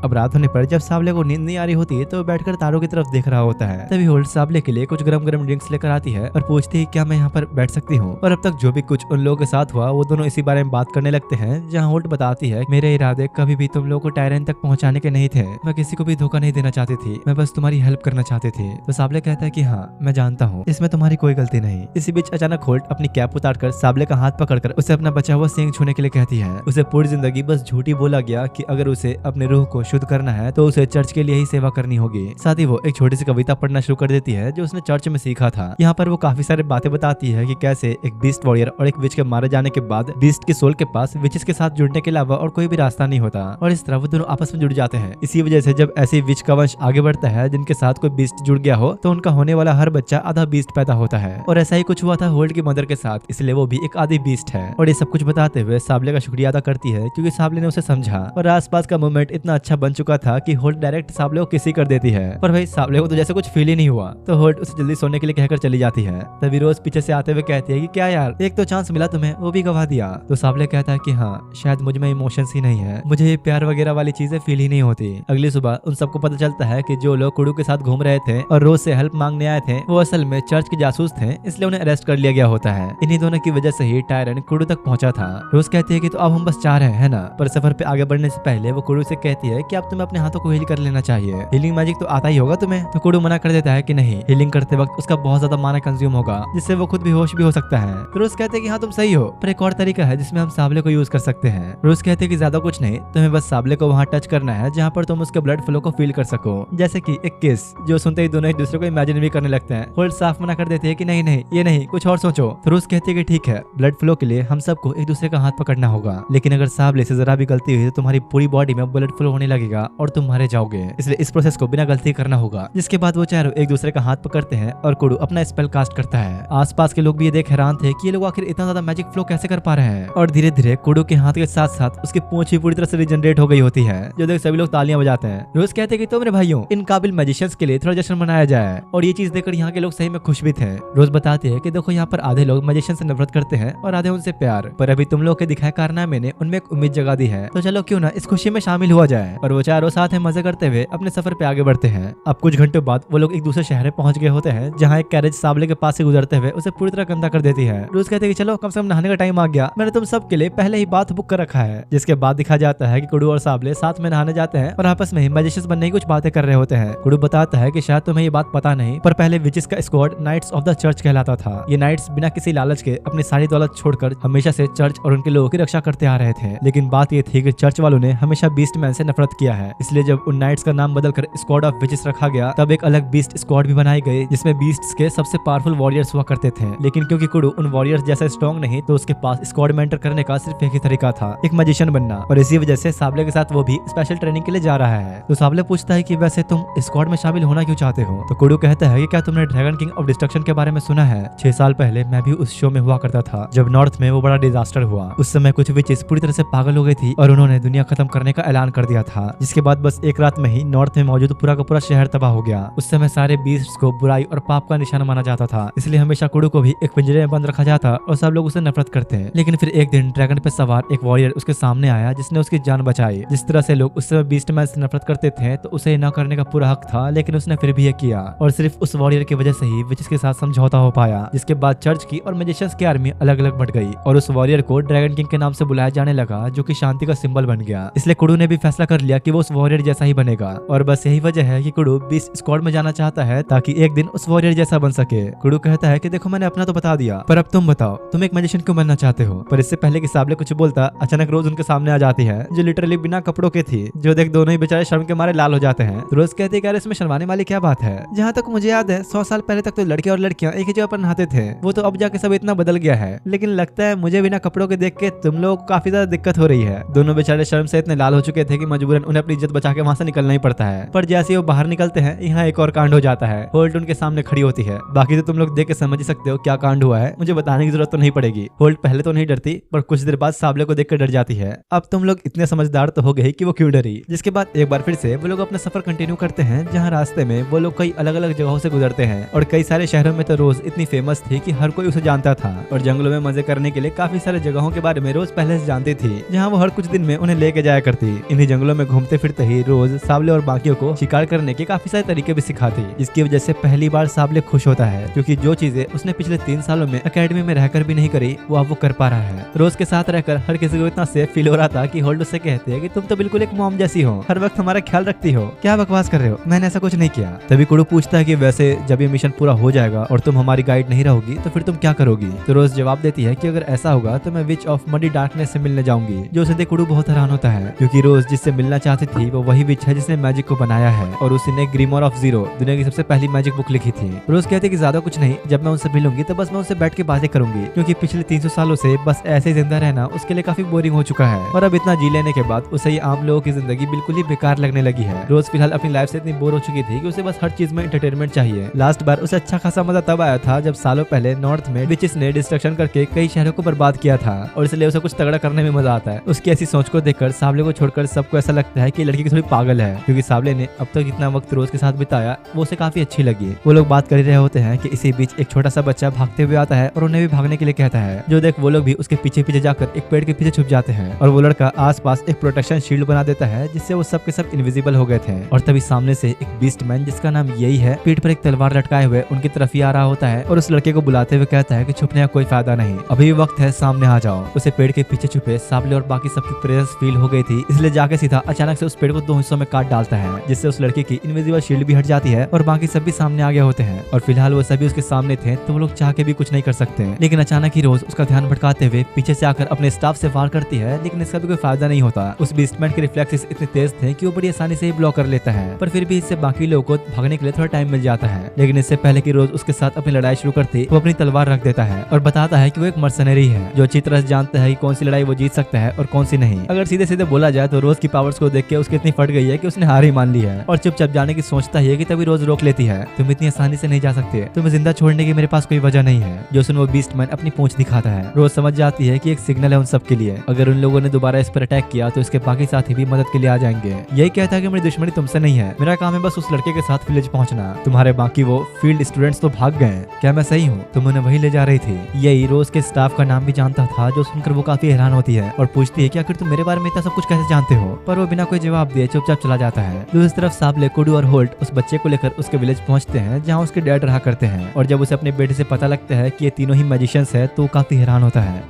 अब रात होने पर जब साबले को नींद नहीं आ रही होती है तो वो बैठकर तारों की तरफ देख रहा होता है। तभी होल्ट साबले के लिए कुछ गरम गरम ड्रिंक्स लेकर आती है और पूछती है क्या मैं यहाँ पर बैठ सकती हूँ। और अब तक जो भी कुछ उन लोगों के साथ हुआ वो दोनों इसी बारे में बात करने लगते हैं, जहाँ होल्ट बताती है मेरे इरादे कभी भी तुम लोगों को टायरन तक पहुँचाने के नहीं थे, मैं किसी को भी धोखा नहीं देना चाहती थी, मैं बस तुम्हारी हेल्प करना चाहती थी। तो साबले कहता है कि हाँ मैं जानता हूँ, इसमें तुम्हारी कोई गलती नहीं। इसी बीच अचानक होल्ट अपनी कैप उतारकर साबले का हाथ पकड़कर उसे अपना बचा हुआ सींग छूने के लिए कहती है। उसे पूरी जिंदगी बस झूठी बोला गया कि अगर उसे अपने रूह को शुद्ध करना है तो उसे चर्च के लिए ही सेवा करनी होगी। साथ ही वो एक छोटी सी कविता पढ़ना शुरू कर देती है जो उसने चर्च में सीखा था। यहाँ पर वो काफी सारी बातें बताती है कि कैसे एक बीस्ट वॉरियर और एक विच के मारे जाने के बाद बीस्ट की सोल के पास विचेस के साथ जुड़ने के अलावा और कोई भी रास्ता नहीं होता, और इस तरह वो दोनों आपस में जुड़ जाते हैं। इसी वजह से जब ऐसी विच का वंश आगे बढ़ता है जिनके साथ कोई बीस्ट जुड़ गया हो तो उनका होने वाला हर बच्चा आधा बीस्ट पैदा होता है, और ऐसा ही कुछ हुआ था होल्ट की मदर के साथ, इसलिए वो भी एक आधी बीस्ट है। और ये सब कुछ बताते हुए साबले का शुक्रिया अदा करती है क्योंकि साबले ने उसे समझा और आसपास का मूवमेंट इतना अच्छा बन चुका था कि होल्ट डायरेक्ट साबले को किसी कर देती है, पर भाई साबले को तो जैसे कुछ फील ही नहीं हुआ, तो होल्ट उसे जल्दी सोने के लिए कहकर चली जाती है। तभी रोज पीछे से आते हुए कहती है कि क्या यार, एक तो चांस मिला तुम्हें, वो भी गवा दिया। तो साबले कहता है कि हाँ, शायद मुझ में इमोशंस ही नहीं है, मुझे ये प्यार वगैरह वाली चीजें फील ही नहीं होती। अगली सुबह उन सबको पता चलता है कि जो लोग कुडू के साथ घूम रहे थे और रोज से हेल्प मांगने आए थे, वो असल में चर्च के जासूस थे, इसलिए उन्हें अरेस्ट कर लिया गया होता है। इन्हीं दोनों की वजह से ही टायरन कुडू तक पहुंचा था। रोज कहती है कि तो अब हम बस जा रहे हैं ना, पर सफर पे आगे बढ़ने से पहले वो कुडू से कहती है कि अब तुम्हें अपने हाथों को हील कर लेना चाहिए, हीलिंग मैजिक तो आता ही होगा तुम्हें। तो कुडू मना कर देता है कि नहीं, हीलिंग करते वक्त उसका बहुत ज्यादा माना कंज्यूम होगा, जिससे वो खुद बेहोश भी हो सकता है। तो रोज कहते हैं कि हाँ तुम सही हो, पर एक और तरीका है जिसमें हम साबले को यूज कर सकते हैं। रोज कहते हैं कि ज्यादा कुछ नहीं, तुम्हें बस साबले को वहाँ टच करना है जहाँ पर तुम उसके ब्लड फ्लो को फील कर सको, जैसे कि एक किस। जो सुनते ही दोनों एक दूसरे को इमेजिन भी करने लगते हैं। होल्ट साफ मना कर देते हैं कि नहीं नहीं, ये नहीं, कुछ और सोचो। तो रोज कहती है कि ठीक है, ब्लड फ्लो के लिए हम सबको एक दूसरे का हाथ पकड़ना होगा, लेकिन अगर साबले से जरा भी गलती हुई तो तुम्हारी पूरी बॉडी में ब्लड फ्लो होने लगेगा और तुम मारे जाओगे, इसलिए इस प्रोसेस को बिना गलती करना होगा। जिसके बाद वो चारों एक दूसरे का हाथ पकड़ते हैं और कुडू अपना स्पेल कास्ट करता है। आसपास के लोग भी ये देख हैरान थे कि ये लोग आखिर इतना ज्यादा मैजिक फ्लो कैसे कर पा रहे हैं। और धीरे धीरे कुडू के हाथ के साथ साथ उसकी पूंछ भी पूरी तरह से रिजनरेट हो गई होती है, जो देख सभी लोग तालियां बजाते हैं। रोज कहते हैं कि तो मेरे भाइयों, इन काबिल मैजिशियंस के लिए थोड़ा जश्न मनाया जाए, और ये चीज देखकर यहाँ के लोग सही में खुश भी थे। रोज बताते हैं कि देखो यहाँ पर आधे लोग मैजिशियन से नफरत करते हैं और आधे उनसे प्यार, पर अभी तुम लोग के दिखाए कारनामे ने उनमें एक उम्मीद जगा दी है, तो चलो क्यों ना इस खुशी में शामिल हुआ जाए। और वो चारों साथ में मजे करते हुए अपने सफर पे आगे बढ़ते हैं। अब कुछ घंटों बाद वो लोग एक दूसरे शहर में पहुंच गए होते हैं, जहाँ एक कैरेज साबले के पास से गुजरते हुए उसे पूरी तरह गंदा कर देती है। रोज कहते हैं कि चलो कम से कम नहाने का टाइम आ गया, मैंने तुम सब के लिए पहले ही बात बुक कर रखा है। जिसके बाद दिखा जाता है कि कुडू और साबले साथ में नहाने जाते हैं और आपस में ही मैजिशियंस बनने की कुछ बातें कर रहे होते हैं। कुडू बताता है कि शायद तुम्हें ये बात पता नहीं, पर पहले विचेस का squad knights of the church कहलाता था। ये नाइट्स बिना किसी लालच के अपनी सारी दौलत छोड़कर हमेशा से चर्च और उनके लोगों की रक्षा करते आ रहे थे। लेकिन बात ये थी कि चर्च वालों ने हमेशा बीस्ट मैन से नफरत किया है, इसलिए जब उन नाइट्स का नाम बदलकर स्क्वाड ऑफ विचेस रखा गया, तब एक अलग बीस्ट स्क्वाड भी बनाई गई, जिसमें बीस्ट्स के सबसे पावरफुल वॉरियर्स हुआ करते थे। लेकिन क्योंकि कुडू उन वॉरियर्स जैसा स्ट्रॉन्ग नहीं, तो उसके पास स्क्वाड में एंटर करने का सिर्फ एक ही तरीका था, एक मैजिशियन बनना। और इसी वजह से साबले के साथ वो भी स्पेशल ट्रेनिंग के लिए जा रहा है। तो साबले पूछता है कि वैसे तुम स्क्वाड में शामिल होना क्यों चाहते हो। तो कुडू कहता है कि क्या तुमने ड्रैगन किंग ऑफ डिस्ट्रक्शन के बारे में सुना है। 6 साल पहले मैं भी उस शो में हुआ करता था, जब नॉर्थ में वो बड़ा डिजास्टर हुआ। उस समय कुछ विचेस पूरी तरह से पागल हो गई थी और उन्होंने दुनिया खत्म करने का ऐलान कर दिया था, जिसके बाद बस एक रात में ही नॉर्थ में मौजूद पूरा का पूरा शहर तबाह हो गया। उस समय सारे बीस्ट्स को बुराई और पाप का निशाना माना जाता था, इसलिए हमेशा कुडू को भी एक पिंजरे में बंद रखा जाता और सब लोग उसे नफरत करते हैं। लेकिन फिर एक दिन ड्रैगन पे सवार एक वॉरियर उसके सामने आया, जिसने उसकी जान बचाई। जिस तरह से लोग उस समय बीस्ट मैन से नफरत करते थे, तो उसे न करने का पूरा हक था, लेकिन उसने फिर भी ये किया, और सिर्फ उस वॉरियर की वजह से ही विचेस के साथ समझौता हो पाया। जिसके बाद चर्च की और मैजिशियंस की आर्मी अलग अलग बढ़ गई और उस वॉरियर को ड्रैगन किंग के नाम से बुलाया जाने लगा, जो कि शांति का सिंबल बन गया। इसलिए कुडू ने भी फैसला कर लिया कि वो उस वॉरियर जैसा ही बनेगा, और बस यही वजह है कि कुडू बीस्ट स्क्वाड में जाना चाहता है, ताकि एक दिन उस वॉरियर जैसा बन सके। कुडू कहता है कि देखो मैंने अपना तो बता दिया, पर अब तुम बताओ तुम एक मैजिशियन क्यों बनना चाहते हो। पर इससे पहले कि साबले कुछ बोलता, अचानक रोज उनके सामने आ जाती है, जो लिटरली बिना कपड़ों के थी, जो देख दोनों ही बेचारे शर्म के मारे लाल हो जाते हैं। तो रोज कहते हैं इसमें शर्माने वाली क्या बात है, जहाँ तक मुझे याद है 100 साल पहले तक तो लड़के और लड़कियां एक ही जगह पर नहाते थे, वो तो अब जाके सब इतना बदल गया है। लेकिन लगता है मुझे बिना कपड़ों के देख के तुम लोग को काफी ज्यादा दिक्कत हो रही है। दोनों बेचारे शर्म से इतने लाल हो चुके थे कि मजबूरन उन्हें अपनी इज्जत बचा के वहाँ से निकलना ही पड़ता है। पर जैसे वो बाहर निकलते हैं, यहाँ एक और कांड हो जाता है। होल्ट उनके सामने खड़ी होती है। बाकी तो तुम लोग देख के समझ ही सकते हो क्या कांड हुआ है, मुझे बताने की जरूरत तो नहीं पड़ेगी। होल्ट पहले तो नहीं डरती, पर कुछ देर बाद साबले को देखकर डर जाती है। अब तुम लोग इतने समझदार तो हो गए कि वो क्यों डरी। जिसके बाद एक बार फिर से वो लोग अपना सफर कंटिन्यू करते हैं, जहाँ रास्ते में वो लोग कई अलग अलग जगहों से गुजरते हैं, और कई सारे शहरों में तो रोज इतनी फेमस थी कि हर कोई उसे जानता था, और जंगलों में मजे करने के लिए काफी सारे जगहों के बारे में रोज पहले से जानती थी, जहाँ वो हर कुछ दिन में उन्हें लेके जाया करती। इन्हीं जंगलों में घूमते फिरते ही रोज साबले और बाकियों को शिकार करने के काफी सारे तरीके भी सिखाती, जिसकी वजह से पहली बार साबले खुश होता है, क्योंकि जो चीजें उसने पिछले 3 सालों में एकेडमी में रहकर भी नहीं करी, वो अब वो कर पा रहा है। रोज के साथ रहकर हर किसी को इतना सेफ फील हो रहा था कि होल्ट उससे कहते हैं कि तुम तो बिल्कुल एक मॉम जैसी हो, हर वक्त हमारा ख्याल रखती हो, क्या बकवास कर रहे हो, मैंने ऐसा कुछ नहीं किया। तभी कुडू पूछता है कि वैसे जब ये मिशन पूरा हो जाएगा और तुम हमारी गाइड नहीं रहोगी, तो फिर तुम क्या करोगी। तो रोज जवाब देती है कि अगर ऐसा होगा तो मैं विच ऑफ मडी डार्कनेस से मिलने जाऊंगी, जो उसे देख कुडू बहुत हैरान होता है, क्योंकि रोज जिससे मिलना चाहती थी वो वही विच है जिसने मैजिक को बनाया है, और उसी ने ग्रीमोर ऑफ जीरो दुनिया की सबसे पहली मैजिक बुक लिखी थी। रोज कहते कि ज्यादा कुछ नहीं, जब मैं उनसे मिलूंगी तो बस मैं उनसे बैठ के बातें करूंगी, क्योंकि पिछले 300 सालों से बस ऐसे जिंदा रहना उसके लिए काफी बोरिंग हो चुका है, और अब इतना जी लेने के बाद उसे ये आम लोगों की जिंदगी बिल्कुल ही बेकार लगने लगी है। रोज फिलहाल अपनी लाइफ से इतनी बोर हो चुकी थी कि उसे बस हर चीज में एंटरटेनमेंट चाहिए। लास्ट बार उसे अच्छा खासा मजा तब आया था जब सालों पहले नॉर्थ में विचेस ने डिस्ट्रक्शन करके कई शहरों को बर्बाद किया था, और इसलिए उसे कुछ तगड़ा करने में मजा आता है। उसकी ऐसी सोच को देखकर साबले को छोड़कर सबको ऐसा लगता लगता है कि लड़की की थोड़ी पागल है, क्योंकि साबले ने अब तक जितना वक्त रोज के साथ बिताया वो उसे काफी अच्छी लगी। वो लोग बात कर ही रहे होते हैं कि इसी बीच एक छोटा सा बच्चा भागते हुए आता है और उन्हें भी भागने के लिए कहता है, जो देख वो लोग भी उसके पीछे पीछे जाकर एक पेड़ के पीछे छुप जाते हैं और वो लड़का आसपास एक प्रोटेक्शन शील्ड बना देता है जिससे वो सब के सब इनविजिबल हो गए थे। और तभी सामने से एक बीस्ट मैन जिसका नाम यही है पीठ पर एक तलवार लटकाए हुए उनकी तरफ ही आ रहा होता है और उस लड़के को बुलाते हुए कहता है कि छुपने का कोई फायदा नहीं, अभी भी वक्त है, सामने आ जाओ। उसे पेड़ के पीछे छुपे साबले और बाकी सबकी प्रेजेंस फील हो गई थी, इसलिए जाके सीधा अचानक से उस पेड़ को 2 हिस्सों में काट डालता है जिससे उस लड़के की इनविजिबल शील्ड भी हट जाती है और बाकी सब भी सामने आ गए होते हैं। और फिलहाल वो सभी उसके सामने थे तो वो लोग चाह के भी कुछ नहीं कर सकते। लेकिन अचानक ही रोज उसका ध्यान भटकाते हुए पीछे से आकर अपने स्टाफ से वार करती है, लेकिन इसका भी कोई फायदा नहीं होता। उस बीस्टमैन के रिफ्लेक्सेस इतने तेज थे कि वो बड़ी आसानी से ही ब्लॉक कर लेता है, पर फिर भी इससे बाकी लोगों को भागने के लिए थोड़ा टाइम मिल जाता है। लेकिन इससे पहले कि रोज उसके साथ अपनी लड़ाई शुरू करती वो अपनी तलवार रख देता है और बताता है कि वो एक मर्सनरी है जो अच्छी तरह से जानता है कि कौन सी लड़ाई वो जीत सकता है और कौन सी नहीं। अगर सीधे सीधे बोला जाए तो रोज की पावर्स को देख के उसकी इतनी फट गई है कि उसने हार ही मान ली है और चुपचाप जाने की सोचता है कि तभी रोज रोक लेती है, तुम इतनी आसानी से नहीं जा सकते, तुम्हें जिंदा छोड़ने की मेरे पास कोई वजह नहीं है। जो सुन वो बीस्टमैन अपनी पूंछ दिखाता है। रोज समझ जाती है कि एक सिग्नल है उन सब के लिए, अगर उन लोगों ने दोबारा इस पर अटैक किया तो इसके बाकी साथी भी मदद के लिए आ जाएंगे। यही कहता है कि मेरी दुश्मनी तुमसे नहीं है, मेरा काम है बस उस लड़के के साथ विलेज पहुंचना, तुम्हारे बाकी वो फील्ड स्टूडेंट्स तो भाग गए, क्या मैं सही हूँ? तुम उन्हें वही ले जा रही थी। यही रोज के स्टाफ का नाम भी जानता था, जो सुनकर वो काफी हैरान होती है और पूछती है कि आखिर तुम मेरे बारे में इतना सब कुछ कैसे जानते हो, पर वो बिना कोई जवाब दिए चुपचाप चला जाता है। दूसरी तरफ साबले, कुडू और होल्ट उस बच्चे को लेकर उसके विलेज पहुंचते हैं जहाँ उसके डैड रहा करते हैं और जब उसे अपने बेटे से पता लगता है कि ये तीनों ही मैजिशियंस है तो काफी हैरान होता है।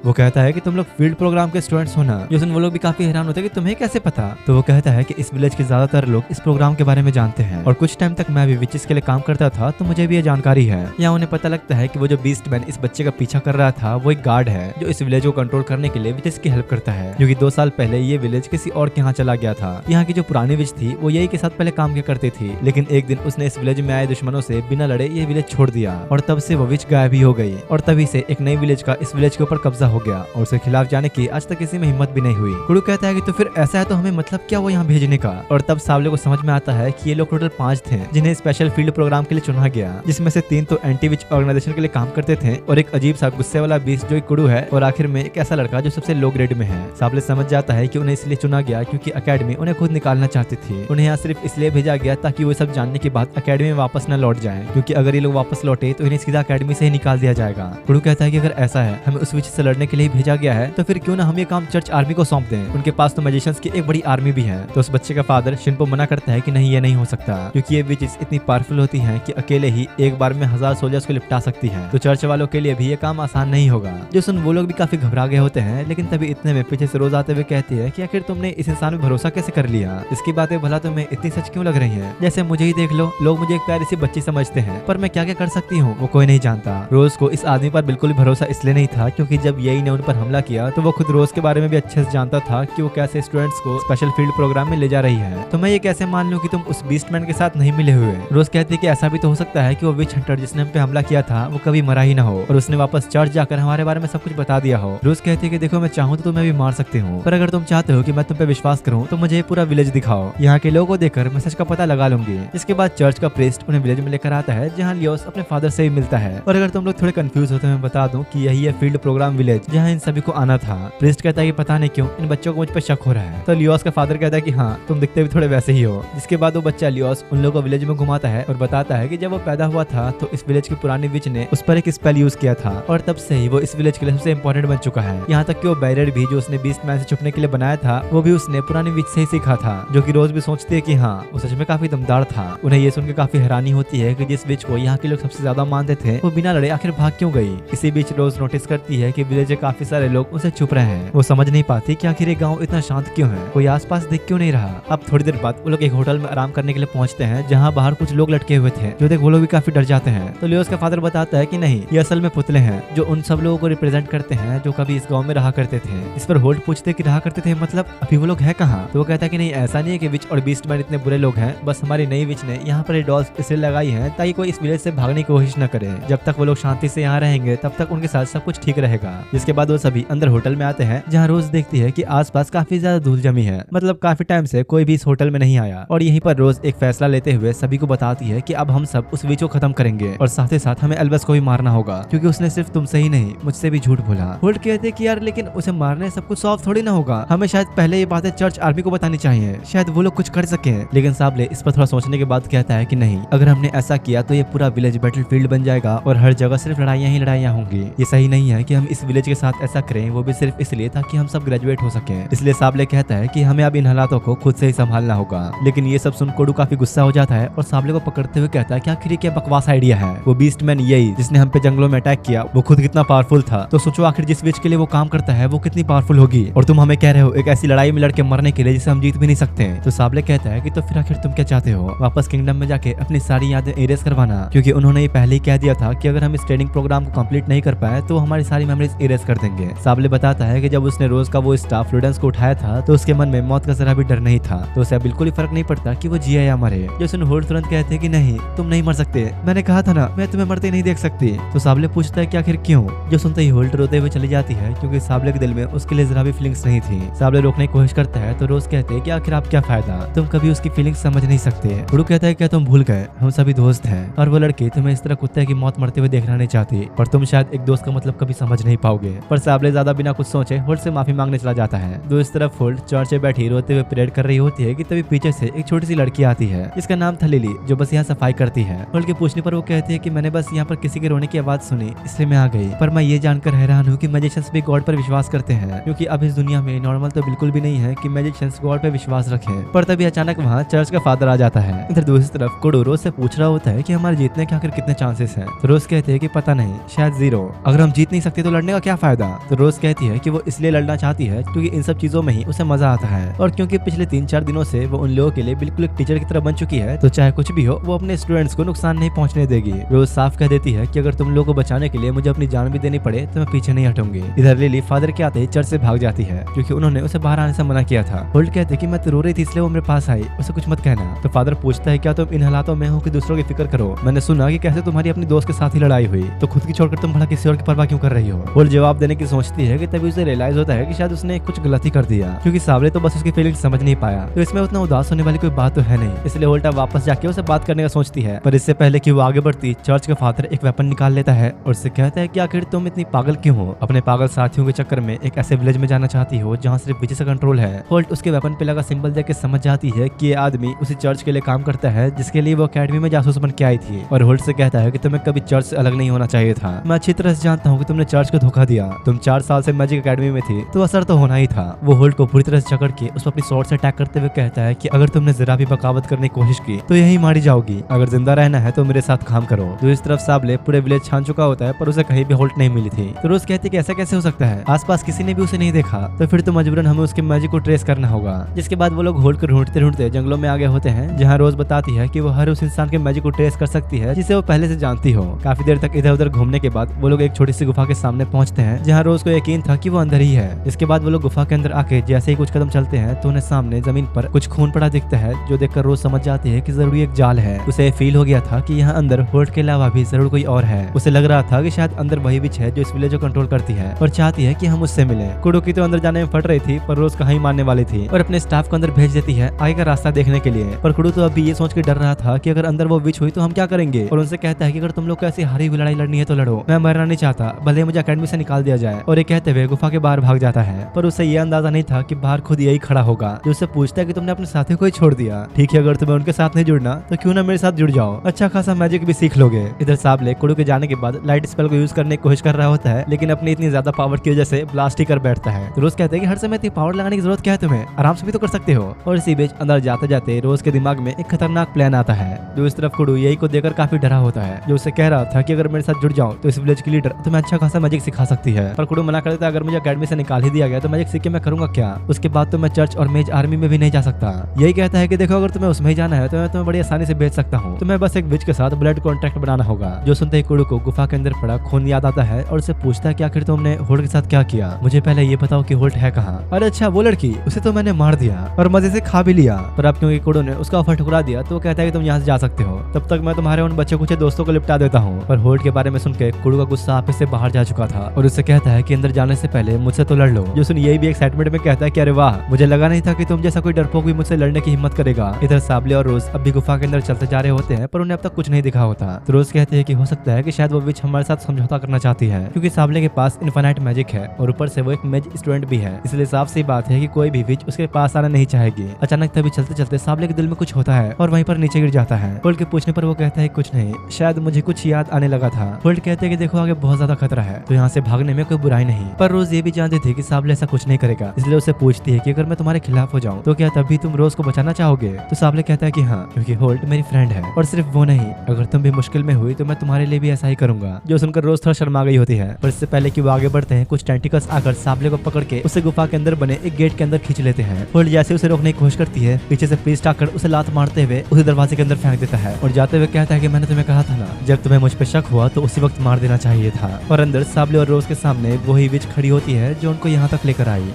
वो कहता है कि तुम लोग फील्ड प्रोग्राम के स्टूडेंट्स हो ना। जो सुन वो लोग भी काफी हैरान होते हैं कि तुम्हें कैसे पता। तो वो कहता है कि इस विलेज के ज्यादातर लोग इस प्रोग्राम के बारे में जानते हैं और कुछ टाइम तक मैं भी विचेस के लिए काम करता था तो मुझे भी ये जानकारी है। यहाँ उन्हें पता लगता है कि वो जो बीस्टमैन इस बच्चे का पीछा कर रहा था वो एक गार्ड है जो इस विलेज को कंट्रोल करने के लिए विचेस की हेल्प करता है, क्योंकि 2 साल पहले ये विलेज किसी और के यहाँ चला गया था। यहाँ की जो पुरानी विच थी वो यही के साथ पहले काम किया करती थी, लेकिन एक दिन उसने इस विलेज में आए दुश्मनों से बिना लड़े ये विलेज छोड़ दिया और तब से वो विच गायब ही हो गई और तभी से एक नई विलेज का इस विलेज के ऊपर कब्जा हो गया और उसे खिलाफ जाने की आज तक किसी में हिम्मत भी नहीं हुई। कुडू कहता है कि तो फिर ऐसा है तो हमें मतलब क्या वो यहाँ भेजने का। और तब सावले को समझ में आता है कि ये लोग टोटल 5 थे जिन्हें स्पेशल फील्ड प्रोग्राम के लिए चुना गया, जिसमें से 3 तो एंटी विच ऑर्गेनाइजेशन के लिए काम करते थे और एक अजीब सा गुस्से वाला बीस्ट जो कुडू है और आखिर में एक ऐसा लड़का जो सबसे लो ग्रेड में है। सावले समझ जाता है कि उन्हें इसलिए चुना गया क्योंकि अकेडमी उन्हें खुद निकालना चाहती थी। उन्हें यहाँ सिर्फ इसलिए भेजा गया ताकि वो सब जानने के बाद अकेडमी में वापस न लौट जाए, क्योंकि अगर ये लोग वापस लौटे तो इन्हें सीधा अकेडमी से ही निकाल दिया जाएगा। कुडू कहता है कि अगर ऐसा है हमें उस विच से लड़ने के लिए भेजा गया है तो फिर क्यों ना हम ये काम चर्च आर्मी को सौंप दें, उनके पास तो मैजिशियंस की एक बड़ी आर्मी भी है। तो उस बच्चे का फादर शिनपो मना करता है कि नहीं ये नहीं हो सकता, क्योंकि ये विचेस इतनी पावरफुल होती हैं कि अकेले ही एक बार में 1000 सोल्जर्स को निपटा सकती हैं, तो चर्च वालों के लिए भी ये काम आसान नहीं होगा। जो सुन वो लोग भी काफी घबरा गए होते हैं, लेकिन तभी इतने में पीछे से रोज आते हुए कहती है कि आखिर तुमने इस इंसान में भरोसा कैसे कर लिया, इसकी बातें भला तुम्हें इतनी सच क्यों लग रही है, जैसे मुझे ही देख लो, लोग मुझे एक प्यारी सी बच्ची समझते हैं पर मैं क्या क्या कर सकती हूँ वो कोई नहीं जानता। रोज को इस आदमी पर बिल्कुल भी भरोसा इसलिए नहीं था क्योंकि जब यही ने उन पर हमला किया तो वो खुद रोज के बारे में भी अच्छे से जानता था कि वो कैसे स्टूडेंट्स को स्पेशल फील्ड प्रोग्राम में ले जा रही है, तो मैं ये कैसे मान लूं कि तुम उस बीस्टमैन के साथ नहीं मिले हुए। रोज कहती है कि ऐसा भी तो हो सकता है कि वो विच हंटर जिसने हम पे हमला किया था वो कभी मरा ही ना हो और उसने वापस चर्च जाकर हमारे बारे में सब कुछ बता दिया हो। रोज कहती है कि देखो मैं चाहूँ तो तुम्हें भी मार सकती हूँ, पर अगर तुम चाहते हो कि मैं तुम पे विश्वास करूँ तो मुझे पूरा विलेज दिखाओ, यहाँ के लोगों को देखकर मैं सच का पता लगा लूंगी। इसके बाद चर्च का प्रीस्ट उन्हें विलेज में लेकर आता है जहाँ लियोस अपने फादर से भी मिलता है। और अगर तुम लोग थोड़े कंफ्यूज हो तो मैं बता दूं कि यही है फील्ड प्रोग्राम विलेज जहाँ इन सभी को आना था। प्रीस्ट कहता है कि पता नहीं क्यों इन बच्चों को मुझ पर शक हो रहा है, तो लियोस का फादर कहता है कि हाँ तुम दिखते भी थोड़े वैसे ही हो। जिसके बाद वो बच्चा लियोस उन लोगों को विलेज में घुमाता है और बताता है कि जब वो पैदा हुआ था तो इस विलेज की पुरानी विच ने उस पर एक स्पेल यूज किया था और तब से ही वो इस विलेज के लिए सबसे इंपॉर्टेंट बन चुका है। यहाँ तक कि वो बैरियर भी जो उसने बीस्टमैन से छुपने के लिए बनाया था वो भी उसने पुरानी विच से ही सीखा था, जो कि रोज भी सोचती है कि हाँ वो सच में काफी दमदार था। उन्हें ये सुनकर काफी हैरानी होती है कि जिस विच को यहाँ के लोग सबसे ज्यादा मानते थे वो बिना लड़े आखिर भाग क्यों गई। इसी बीच रोज नोटिस करती है कि विलेज में काफी सारे लोग उनसे छुप रहे हैं। वो समझ नहीं पाती कि आखिर ये गाँव इतना शांत क्यों है, कोई आसपास दिख क्यों नहीं रहा। अब थोड़ी देर बाद वो लोग एक होटल में आराम करने के लिए पहुंचते हैं जहाँ बाहर कुछ लोग लटके हुए थे, जो देख वो लोग भी काफी डर जाते हैं। तो लियोस का फादर बताता है कि नहीं ये असल में पुतले हैं जो उन सब लोगों को रिप्रेजेंट करते हैं जो कभी इस गांव में रहा करते थे। इस पर होल्ट पूछते कि रहा करते थे मतलब अभी वो लोग है कहाँ। तो वो कहता है कि नहीं ऐसा नहीं है कि विच और बीस्टमैन इतने बुरे लोग हैं, बस हमारी नई विच ने यहाँ पर डॉल्स इसलिए लगाई है ताकि कोई इस विलेज से भागने की कोशिश न करे। जब तक वो लोग शांति से यहाँ रहेंगे तब तक उनके साथ सब कुछ ठीक रहेगा। जिसके बाद वो सभी अंदर होटल में आते हैं, जहाँ रोज देखती है कि आसपास काफी ज्यादा धूल जमी है, मतलब काफी टाइम से कोई भी इस होटल में नहीं आया। और यहीं पर रोज एक फैसला लेते हुए सभी को बताती है कि अब हम सब उस विच को खत्म करेंगे और साथ ही साथ हमें एल्बस को भी मारना होगा, क्योंकि उसने सिर्फ तुमसे ही नहीं मुझसे भी झूठ बोला। होल्ट कहते कि यार लेकिन उसे मारने सब कुछ सॉल्व थोड़ी ना होगा, हमें शायद पहले ये बातें चर्च आर्मी को बतानी चाहिए, शायद वो लोग कुछ कर सके। लेकिन साबले इस पर थोड़ा सोचने के बाद कहता है कि नहीं, अगर हमने ऐसा किया तो ये पूरा विलेज बैटलफील्ड बन जाएगा और हर जगह सिर्फ लड़ाइयां ही लड़ाइयां होंगी। ये सही नहीं है कि हम इस विलेज के साथ ऐसा करें, वो भी सिर्फ इसलिए ताकि हम सब ग्रेजुएट हो सके। इसलिए साबले कहता है कि हमें अब इन हालातों को खुद से ही संभालना होगा। लेकिन ये सब सुन कोडू काफी गुस्सा हो जाता है और साबले को पकड़ते हुए कहता है कि आखिर क्या बकवास आइडिया है, वो बीस्ट मैन यही जिसने हम पे जंगलों में अटैक किया, वो खुद कितना पावरफुल था, तो सोचो आखिर जिस विच के लिए वो काम करता है वो कितनी पावरफुल होगी, और तुम हमें कह रहे हो एक ऐसी लड़ाई में लड़के मरने के लिए जिसे हम जीत भी नहीं सकते। तो साबले कहता है कि तो फिर आखिर तुम क्या चाहते हो, वापस किंगडम में जाके अपनी सारी यादें इरेज करवाना, क्योंकि उन्होंने ये पहले ही कह दिया था कि अगर हम इस ट्रेनिंग प्रोग्राम को कंप्लीट नहीं कर पाए तो हमारी सारी मेमोरीज इरेज कर देंगे। साबले बताता है कि जब उसने रोज का वो स्टाफ फ्लूडेंस को उठाया था तो उसके मन में मौत का जरा भी डर नहीं था, तो उसे बिल्कुल ही फर्क नहीं पड़ता कि वो जिया या मरे। जो सुन होल्ट तुरंत कहते हैं कि नहीं, तुम नहीं मर सकते, मैंने कहा था ना मैं तुम्हें मरते नहीं देख सकती। तो साबले पूछता है कि आखिर क्यों। जो सुनते ही होल्ट रोते हुए चली जाती है, क्योंकि साबले के दिल में उसके लिए जरा भी फीलिंग्स नहीं थी। साबले रोकने की कोशिश करता है तो रोज कहते हैं कि आखिर आप क्या फायदा, तुम कभी उसकी फीलिंग्स समझ नहीं सकते। गुरु कहता है क्या तुम भूल गए, हम सभी दोस्त हैं और वो लड़की तुम्हें इस तरह कुत्ते की मौत मरते हुए देखना नहीं चाहती, पर तुम शायद एक दोस्त का मतलब कभी समझ नहीं पाओगे। पर साबले ज्यादा बिना कुछ सोचे होल्ट से माफी मांगने चला जाता है। तो इस तरफ होल्ट चर्च में बैठी रोते हुए परेड कर रही होती है कि तभी पीछे से एक छोटी सी लड़की आती है जिसका नाम था लिली, जो बस यहाँ सफाई करती है। होल्ट के पूछने पर वो कहती है कि मैंने बस यहाँ पर किसी के रोने की आवाज सुनी इसलिए मैं आ गई, पर मैं ये जानकर हैरान हूँ कि मैजिशियंस भी गॉड पर विश्वास करते हैं, क्योंकि अब इस दुनिया में नॉर्मल तो बिल्कुल भी नहीं है कि मैजिशियंस गॉड पर विश्वास रखें। पर तभी अचानक वहाँ चर्च का फादर आ जाता है। इधर दूसरी तरफ कोडो रोज से पूछ रहा होता है कि हमारे जीतने के आखिर कितने चांसेस हैं। तो रोज कहते हैं कि पता नहीं, शायद 0। अगर हम जीत नहीं सकते तो लड़ने का क्या फायदा। तो रोज कहती है कि वो इसलिए लड़ना चाहती है क्योंकि इन सब चीजों में ही उसे मजा आता है, और क्योंकि पिछले 3-4 दिनों से वो उन लोगों के लिए बिल्कुल एक टीचर की तरह बन चुकी है, तो चाहे कुछ भी हो वो अपने स्टूडेंट्स को नुकसान नहीं पहुंचने देगी। रोज साफ कह देती है कि अगर तुम लोगों को बचाने के लिए मुझे अपनी जान भी देनी पड़े तो मैं पीछे नहीं हटूंगी। इधर लिली फादर के आते ही चर्च से भाग जाती है, क्योंकि उन्होंने उसे बाहर आने से मना किया था। होल्ट कहते कि मैं तो रो रही थी इसलिए वो मेरे पास आई, उसे कुछ मत कहना। तो फादर पूछता है क्या तुम इन हालातों में हो कि दूसरों की फिक्र करो, मैंने सुना कि कैसे तुम्हारी अपनी दोस्त के साथ ही लड़ाई हुई, तो खुद की छोड़कर तुम भला किसी और की परवाह क्यों कर रही हो। होल्ट जवाब देने की सोचती है कि तभी उसे रियलाइज होता है कि शायद उसने कुछ गलती कर दिया, क्योंकि साबले तो बस उसकी फीलिंग्स समझ नहीं पाया, तो इसमें उतना उदास होने वाली कोई बात तो है नहीं। इसलिए होल्ट वापस जाके उसे बात करने का सोचती है, पर इससे पहले कि वो आगे बढ़ती चर्च का फादर एक वेपन निकाल लेता है और उससे कहता है कि आखिर तुम इतनी पागल क्यों हो, अपने पागल साथियों के चक्कर में एक ऐसे विलेज में जाना चाहती हो जहाँ सिर्फ विच का कंट्रोल है। होल्ट उसके वेपन पे लगा सिंबल देख के समझ जाती है कि ये आदमी उसी चर्च के लिए काम करता है जिसके लिए वो अकेडमी में जासूस बन के आई थी, और होल्ट से कहता है कि तुम्हें कभी चर्च से अलग नहीं होना चाहिए था। मैं अच्छी तरह से जानता हूँ कि तुमने चर्च को धोखा दिया, तुम 4 साल से मैजिक अकेडमी में थी तो असर तो होना ही था। वो होल्ट को पूरी तरह से जकड़ के उस पर अपनी स्वॉर्ड से अटैक करते हुए कहता है कि अगर तुमने जरा भी बगावत करने की कोशिश की तो यही मारी जाओगी, अगर जिंदा रहना है तो मेरे साथ काम करो। दूसरी तरफ साबले पूरे विलेज छान चुका होता है, पर उसे कहीं भी होल्ट नहीं मिली थी। तो रोज कहती कि ऐसा कैसे हो सकता है, आसपास किसी ने भी उसे नहीं देखा, तो फिर तो मजबूरन हमें उसके मैजिक को ट्रेस करना होगा। जिसके बाद वो लोग होल्ट को ढूंढते ढूंढते जंगलों में आगे होते हैं, जहाँ रोज बताती है कि वो हर उस इंसान के मैजिक को ट्रेस कर सकती है जिसे वो पहले से जानती हो। काफी देर तक इधर उधर घूमने के बाद वो लोग एक छोटी सी गुफा के सामने पहुंचते हैं, जहाँ रोज को यकीन था कि वो अंदर ही है। इसके बाद वो लोग गुफा के अंदर आके जैसे ही कुछ कदम चलते हैं तो उन्हें सामने जमीन पर कुछ खून पड़ा दिखता है, जो देखकर रोज समझ जाती है कि जरूरी एक जाल है। उसे फील हो गया था कि यहाँ अंदर होल्ट के अलावा भी जरूर कोई और है। उसे लग रहा था कि शायद अंदर वही विच है जो इस विलेज को कंट्रोल करती है और चाहती है कि हम उससे मिलें। कुडो की तो अंदर जाने में फट रही थी, पर रोज कहीं मारने वाली थी और अपने स्टाफ को अंदर भेज देती है आगे का रास्ता देखने के लिए। पर कुडो तो अभी ये सोच के डर रहा था कि अगर अंदर वो विच हुई तो हम क्या करेंगे, और उनसे कहता है कि अगर तुम लोग को ऐसी हारी हुई लड़ाई लड़नी है तो लड़ो, मैं मरना नहीं चाहता, भले मुझे अकेडमी से निकाल दिया जाए। और ये कहते हुए गुफा के बाहर भाग जाता है, पर उसे ये अंदाजा नहीं था कि बाहर खुद यही खड़ा होगा, जो उससे पूछता है कि तुमने अपने साथी को ही छोड़ दिया, ठीक है अगर तुम्हें उनके साथ नहीं जुड़ना तो क्यों ना मेरे साथ जुड़ जाओ, अच्छा खासा मैजिक भी सीख लोगे। इधर साबले कुडो के जाने के बाद लाइट स्पेल को यूज करने की कोशिश कर रहा होता है, लेकिन अपनी इतनी ज्यादा पावर की वजह से ब्लास्ट ही कर बैठता है। तो रोज कहते हैं कि हर समय इतनी पावर लगाने की जरूरत क्या है तुम्हें, आराम से भी तो कर सकते हो। और इसी बीच अंदर जाते जाते रोज के दिमाग में एक खतरनाक प्लान आता है, जो इस तरफ कुडो यही को देखकर काफी डरा होता है, जो उसे कह रहा था कि अगर मेरे साथ जुड़ जाओ तो इस विलेज की लीडर तुम्हें अच्छा खासा मैजिक सिखा सकती है। पर कुडो मना कर देता है, अगर मुझे अकेडमी से निकाल ही दिया गया तो मैजिक सीख के मैं करूंगा क्या, उसके बाद तो मैं चर्च और मेज आर्मी में भी नहीं जा सकता। यही कहता है कि देखो अगर तुम्हें उसमें ही जाना है तो मैं तुम्हें बड़ी आसानी से भेज सकता हूँ, तुम्हें बस एक विच के साथ ब्लड कॉन्ट्रैक्ट बनाना होगा। जो सुनते ही कुडो को गुफा के अंदर पड़ा खून याद आता है और उसे पूछता है कि आखिर तुमने होल्ट के साथ क्या किया, मुझे पहले ये बताओ कि होल्ट है कहाँ। अरे अच्छा वो लड़की, उसे तो मैंने मार दिया और मजे से खा भी लिया, पर अब क्योंकि कुडो ने उसका ऑफर ठुकरा दिया तो वो कहता है कि तुम यहाँ से जा सकते हो, तब तक मैं तुम्हारे उन बच्चे कुछ दोस्तों को लिपटा देता हूँ। पर होल्ट के बारे में सुनकर कुडो का गुस्सा आपस से बाहर जा चुका था और उससे कहता है कि अंदर जाने से पहले मुझसे तो लड़ लो। जोसन यही भी एक्साइटमेंट में कहता है कि अरे वाह, मुझे लगा नहीं था कि तुम जैसा कोई डरपोक भी मुझसे लड़ने की हिम्मत करेगा। इधर साबले और रोज अब भी गुफा के अंदर चलते जा रहे होते हैं, पर उन्हें अब तक कुछ नहीं दिखा होता। तो रोज कहते हैं कि हो सकता है कि शायद वो विच हमारे साथ समझौता करना चाहती है, क्योंकि साबले के पास इनफाइनाइट मैजिक है और ऊपर से वो एक मैजिक स्टूडेंट भी है, इसलिए साफ सी बात है कि कोई भी विच उसके पास आना नहीं चाहेगी। अचानक तभी चलते चलते साबले के दिल में कुछ होता है और वहीं पर नीचे गिर जाता है। होल्ड के पूछने पर वो कहता है कुछ नहीं, शायद मुझे कुछ याद आने लगा था। होल्ड कहते हैं कि देखो आगे बहुत ज्यादा खतरा है, तो यहाँ से भागने में कोई बुराई नहीं। पर रोज ये भी जानती थी कि साबले ऐसा कुछ नहीं करेगा, इसलिए उससे पूछती है कि अगर मैं तुम्हारे खिलाफ हो जाऊँ तो क्या तभी तुम रोज को बचाना चाहोगे? तो साबले कहता है कि हाँ, क्योंकि होल्ड मेरी फ्रेंड है, और सिर्फ वो नहीं, अगर तुम भी मुश्किल में हुई तो मैं तुम्हारे लिए भी ऐसा ही करूंगा। जो सुनकर रोज थोड़ा शर्मा गई होती है, पर इससे पहले कि वो आगे बढ़ते हैं, कुछ टेंटिकल्स आकर साबले को पकड़ के उसे गुफा के अंदर बने एक गेट के अंदर खींच लेते हैं। होल्ड जैसे उसे रोकने की कोशिश करती है, पीछे से प्रीस्ट आकर उसे लात मारते हुए उसे दरवाजे के अंदर फेंक देता है और जाते हुए कहता है कि मैंने तुम्हें कहा था ना, जब तुम्हें मुझ पर शक हुआ तो उसी वक्त मार देना चाहिए था। और अंदर साबले और रोज के सामने वही विच खड़ी होती है जो उनको यहाँ तक लेकर आई।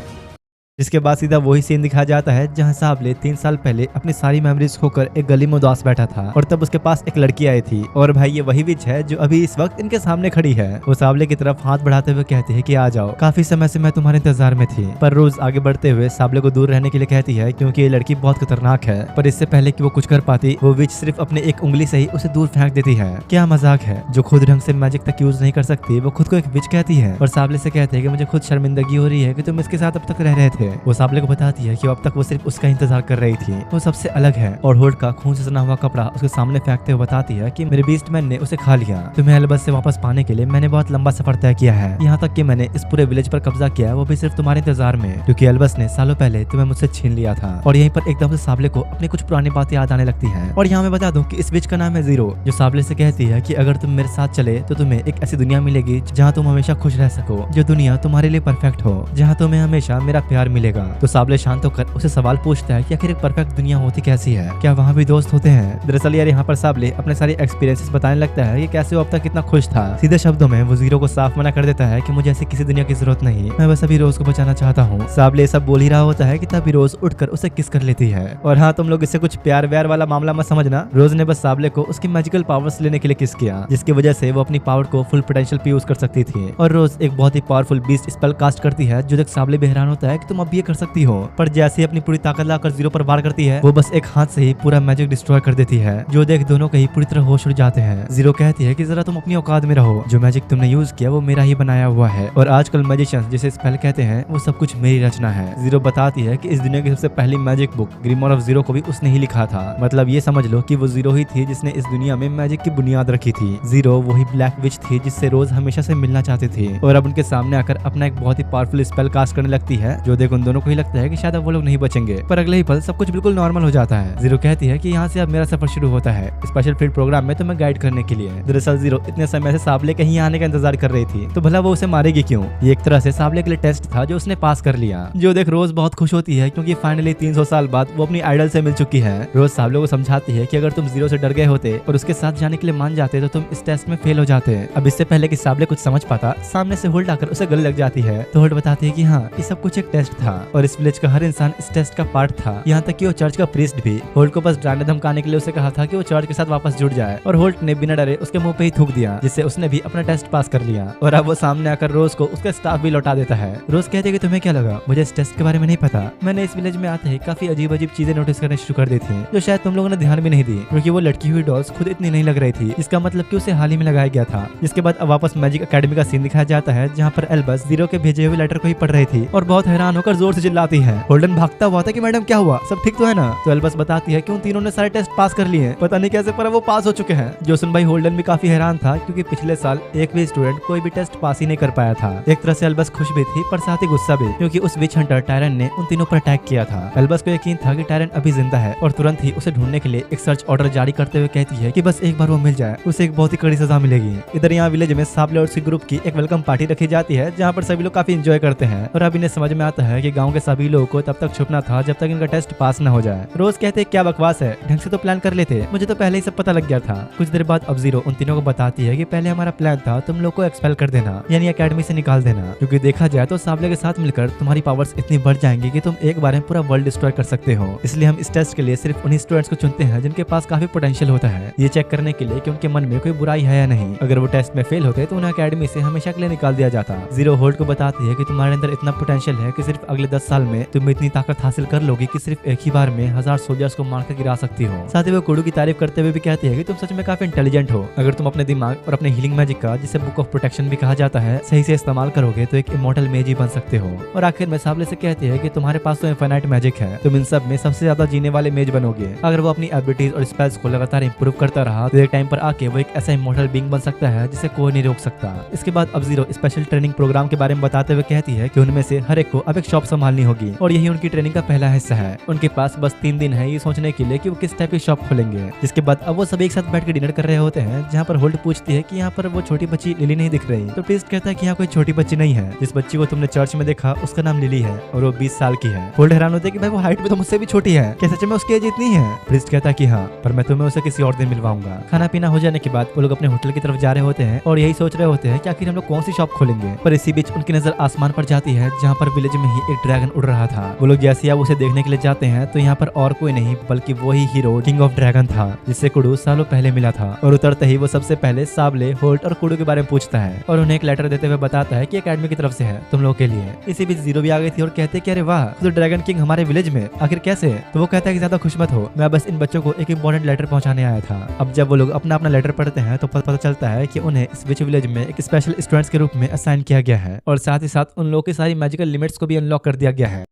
जिसके बाद सीधा वही सीन दिखाया जाता है जहां साबले 3 साल पहले अपनी सारी मेमोरीज खोकर एक गली में उदास बैठा था, और तब उसके पास एक लड़की आई थी। और भाई ये वही विच है जो अभी इस वक्त इनके सामने खड़ी है। वो साबले की तरफ हाथ बढ़ाते हुए कहती है कि आ जाओ, काफी समय से मैं तुम्हारे इंतजार में थी। पर रोज आगे बढ़ते हुए साबले को दूर रहने के लिए कहती है, क्योंकि ये लड़की बहुत खतरनाक है। पर इससे पहले कि वो कुछ कर पाती, वो विच सिर्फ अपने एक उंगली से ही उसे दूर फेंक देती है। क्या मजाक है, जो खुद ढंग से मैजिक तक यूज नहीं कर सकती वो खुद को एक विच कहती है। और साबले से कहते हैं कि मुझे खुद शर्मिंदगी हो रही है कि तुम इसके साथ अब तक रह रहे थे। वो साबले को बताती है कि अब तक वो सिर्फ उसका इंतजार कर रही थी, वो सबसे अलग है। और होल्ड का खून से सना हुआ कपड़ा उसके सामने फेंकते हुए बताती है कि मेरे बीस्टमैन ने उसे खा लिया। तुम्हें एल्बस से वापस पाने के लिए मैंने बहुत लंबा सफर तय किया है, यहाँ तक कि मैंने इस पूरे विलेज पर कब्जा किया है, वो भी सिर्फ तुम्हारे इंतजार में, क्योंकि एल्बस ने सालों पहले तुम्हें मुझसे छीन लिया था। और यहीं पर एकदम से साबले को अपनी कुछ पुरानी बातें याद आने लगती है। और यहाँ मैं बता दूं कि इस विच का नाम है जीरो, जो साबले से कहती है कि अगर तुम मेरे साथ चले तो तुम्हें एक ऐसी दुनिया मिलेगी जहाँ तुम हमेशा खुश रह सको, जो दुनिया तुम्हारे लिए परफेक्ट हो, जहाँ तुम्हें हमेशा मेरा प्यार मिलेगा। तो साबले शांत होकर उसे सवाल पूछता है कि आखिर एक परफेक्ट दुनिया होती कैसी है, क्या वहाँ भी दोस्त होते हैं? दरअसल यार यहाँ पर साबले अपने सारे एक्सपीरियंसेस बताने लगता है कि कैसे वो अब तक कितना खुश था। सीधे शब्दों में वो जीरो को साफ मना कर देता है कि मुझे ऐसी किसी दुनिया की जरूरत नहीं, मैं बस अभी रोज को बचाना चाहता हूँ। साबले सब बोल ही रहा होता है कि तभी रोज उठकर उसे किस कर लेती है। और हाँ, तुम लोग इससे कुछ प्यार व्यार वाला मामला मत समझना, रोज ने बस साबले को उसकी मैजिकल पावर्स लेने के लिए किस किया, जिसकी वजह से वो अपनी पावर को फुल पोटेंशियल पे यूज कर सकती थी। और रोज एक बहुत ही पावरफुल बीस्ट स्पेल कास्ट करती है, जो देख साबले भी हैरान होता है कि तुम अब ये कर सकती हो। पर जैसे ही अपनी पूरी ताकत लाकर जीरो पर वार करती है, वो बस एक हाथ से ही पूरा मैजिक डिस्ट्रॉय कर देती है, जो देख दोनों के ही पूरी तरह होश उड़ जाते हैं। जीरो कहती है कि जरा तुम अपनी औकात में रहो, जो मैजिक तुमने यूज किया वो मेरा ही बनाया हुआ है, और आजकल मैजिशियंस जिसे स्पेल कहते हैं वो सब कुछ मेरी रचना है। जीरो बताती है कि इस दुनिया की सबसे पहली मैजिक बुक ग्रीमोर ऑफ जीरो को भी उसने ही लिखा था। मतलब ये समझ लो कि वो जीरो ही थी जिसने इस दुनिया में मैजिक की बुनियाद रखी थी। जीरो वही ब्लैक विच थी जिससे रोज हमेशा से मिलना चाहती थी, और अब उनके सामने आकर अपना एक बहुत ही पावरफुल स्पेल कास्ट करने लगती है, जो देख उन दोनों को ही लगता है कि शायद अब वो लोग नहीं बचेंगे। पर अगले ही पल सब कुछ बिल्कुल नॉर्मल हो जाता है। जीरो कहती है कि यहाँ से अब मेरा सफर शुरू होता है, स्पेशल फील्ड प्रोग्राम में तुम्हें गाइड करने के लिए। दरअसल जीरो इतने समय से साबले के यहाँ आने का इंतजार कर रही थी, तो भला वो उसे मारेगी क्यों? ये एक तरह से साबले के लिए टेस्ट था जो उसने पास कर लिया। जो देख रोज बहुत खुश होती है, क्योंकि फाइनली 300 साल बाद वो अपनी आइडल से मिल चुकी है। रोज साबले को समझाती है कि अगर तुम जीरो से डर गए होते और उसके साथ जाने के लिए मान जाते तो तुम इस टेस्ट में फेल हो जाते। अब इससे पहले कि साबले कुछ समझ पाता, सामने से होल्ड आकर उसे गले लग जाती है। तो होल्ड बताती है कि हाँ, ये सब कुछ एक टेस्ट था, और इस विलेज का हर इंसान इस टेस्ट का पार्ट था, यहाँ तक कि वो चर्च का प्रीस्ट भी। होल्ड को बस डराने धमकाने के लिए उसे कहा था कि वो चर्च के साथ वापस जुड़ जाए, और होल्ड ने बिना डरे उसके मुंह पे ही थूक दिया, जिससे उसने भी अपना टेस्ट पास कर लिया। और अब वो सामने आकर रोज को उसका स्टाफ भी लौटा देता है। रोज कहती है कि तुम्हें क्या लगा, मुझे इस टेस्ट के बारे में नहीं पता, मैंने इस विलेज में आते ही काफी अजीब अजीब चीजें नोटिस करने शुरू कर दी थी, जो शायद तुम लोगों ने ध्यान भी नहीं दी, क्योंकि वो लटकी हुई डॉल्स खुद इतनी नहीं लग रही थी, जिसका मतलब कि उसे हाल ही में लगाया गया था। जिसके बाद अब वापस मैजिक एकेडमी का सीन दिखाया जाता है, जहाँ पर एल्बस जीरो के भेजे हुए लेटर को ही पढ़ रही थी और बहुत हैरान होकर जोर से चिल्लाती है। होल्डन भागता हुआ था कि मैडम क्या हुआ, सब ठीक तो है ना? तो एल्बस बताती है कि उन तीनों ने सारे टेस्ट पास कर लिए, पता नहीं कैसे पर वो पास हो चुके हैं। जोसन भाई होल्डन भी काफी हैरान था, क्योंकि पिछले साल एक भी स्टूडेंट कोई भी टेस्ट पास ही नहीं कर पाया था। एक तरह से एल्बस खुश भी थी, पर साथ ही गुस्सा भी, क्योंकि उस विच हंटर टायरन ने उन तीनों पर अटैक किया था। एल्बस को यकीन था कि टायरन अभी जिंदा है, और तुरंत ही उसे ढूंढने के लिए एक सर्च ऑर्डर जारी करते हुए कहती है कि बस एक बार वो मिल जाए, उसे एक बहुत ही कड़ी सजा मिलेगी। इधर यहाँ विलेज में साबले और उसके ग्रुप की एक वेलकम पार्टी रखी जाती है, जहाँ पर सभी लोग काफी एंजॉय करते हैं, और अब इन्हें समझ में आता है कि गांव के सभी लोगों को तब तक छुपना था जब तक इनका टेस्ट पास न हो जाए। रोज कहते क्या बकवास है, ढंग से तो प्लान कर लेते, मुझे तो पहले ही सब पता लग गया था। कुछ देर बाद अब जीरो उन तीनों को बताती है कि पहले हमारा प्लान था तुम लोग को एक्सपेल कर देना, यानी एकेडमी से निकाल देना, क्योंकि देखा जाए तो साबले के साथ मिलकर तुम्हारी पावर्स इतनी बढ़ जाएंगी कि तुम एक बार में पूरा वर्ल्ड डिस्ट्रॉय कर सकते हो। इसलिए हम इस टेस्ट के लिए सिर्फ उन्हीं स्टूडेंट्स को चुनते हैं जिनके पास काफी पोटेंशियल होता है, ये चेक करने के लिए कि उनके मन में कोई बुराई है या नहीं। अगर वो टेस्ट में फेल होते तो उन्हें एकेडमी से हमेशा के लिए निकाल दिया जाता। जीरो होल्ड को बताती है कि तुम्हारे अंदर इतना पोटेंशियल है कि सिर्फ अगले 10 साल में तुम इतनी ताकत हासिल कर लोगी कि सिर्फ एक ही बार में 1000 सोल्जर्स को मारकर गिरा सकती हो। साथ ही वो कुडू की तारीफ करते हुए भी कहती है कि तुम सच में काफी इंटेलिजेंट हो। अगर तुम अपने दिमाग और अपने हीलिंग मैजिक का, जिसे बुक ऑफ प्रोटेक्शन भी कहा जाता है, सही से इस्तेमाल करोगे तो एक इमॉर्टल मेज ही बन सकते हो। और आखिर में साबले से कहती है कि तुम्हारे पास तो इनफाइनाइट मैजिक है, तुम इन सब में सबसे ज्यादा जीने वाले मेज बनोगे। अगर वो अपनी एबिलिटीज और स्पेल्स को लगातार इंप्रूव करता रहा तो एक टाइम पर आके वो एक ऐसा इमॉर्टल बीइंग बन सकता है जिसे कोई नहीं रोक सकता। इसके बाद अब जीरो स्पेशल ट्रेनिंग प्रोग्राम के बारे में बताते हुए कहती है कि उनमें से हर एक को अब एक शॉप संभालनी होगी और यही उनकी ट्रेनिंग का पहला हिस्सा है। उनके पास बस 3 दिन है ये सोचने के लिए कि वो किस टाइप की शॉप खोलेंगे। जिसके बाद अब वो सभी एक साथ बैठ के डिनर कर रहे होते हैं, जहाँ पर होल्ड पूछती है कि यहाँ पर वो छोटी बच्ची लिली नहीं दिख रही। तो प्रीस्ट कहता है कि यहाँ कोई छोटी बच्ची नहीं है, जिस बच्ची को तुमने चर्च में देखा उसका नाम लिली है और वो 20 साल की है। होल्ड हैरान होते है कि भाई वो हाइट में तो मुझसे भी छोटी है, क्या सच में उसकी एज इतनी है? प्रीस्ट कहता है कि हाँ, पर मैं तुम्हें उसे किसी और दिन मिलवाऊंगा। खाना पीना हो जाने के बाद वो लोग अपने होटल की तरफ जा रहे होते हैं और यही सोच रहे होते हैं कि आखिर हम लोग कौन सी शॉप खोलेंगे। पर इसी बीच उनकी नजर आसमान पर जाती है जहाँ पर विलेज में ही एक ड्रैगन उड़ रहा था। वो लोग जैसे अब उसे देखने के लिए जाते हैं तो यहाँ पर और कोई नहीं बल्कि वही हीरो किंग ऑफ ड्रैगन था, जिससे कुडू सालों पहले मिला था। और उतरते ही वो सबसे पहले साबले, होल्ट और कुडू के बारे में पूछता है और उन्हें एक लेटर देते हुए बताता है कि एकेडमी की तरफ से है तुम लोग के लिए। इसी बीच जीरो भी आ गई थी और कहते कि अरे वाह, तो ड्रैगन किंग हमारे विलेज में, आखिर कैसे? तो वो कहता है कि ज्यादा खुश मत हो, मैं बस इन बच्चों को एक इंपॉर्टेंट लेटर पहुंचाने आया था। अब जब वो लोग अपना अपना लेटर पढ़ते हैं तो पता चलता है कि उन्हें इस विच विलेज में एक स्पेशल स्टूडेंट्स के रूप में असाइन किया गया है और साथ ही साथ उन लोगों की सारी मैजिकल लिमिट्स को भी अनलॉक कर दिया गया है।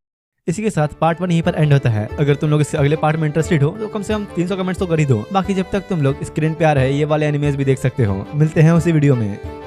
इसी के साथ पार्ट 1 यहीं पर एंड होता है। अगर तुम लोग इससे अगले पार्ट में इंटरेस्टेड हो तो कम से कम 300 कमेंट्स तो कर ही दो। बाकी जब तक तुम लोग स्क्रीन पे आ रहे ये वाले एनिमेज भी देख सकते हो। मिलते हैं उसी वीडियो में।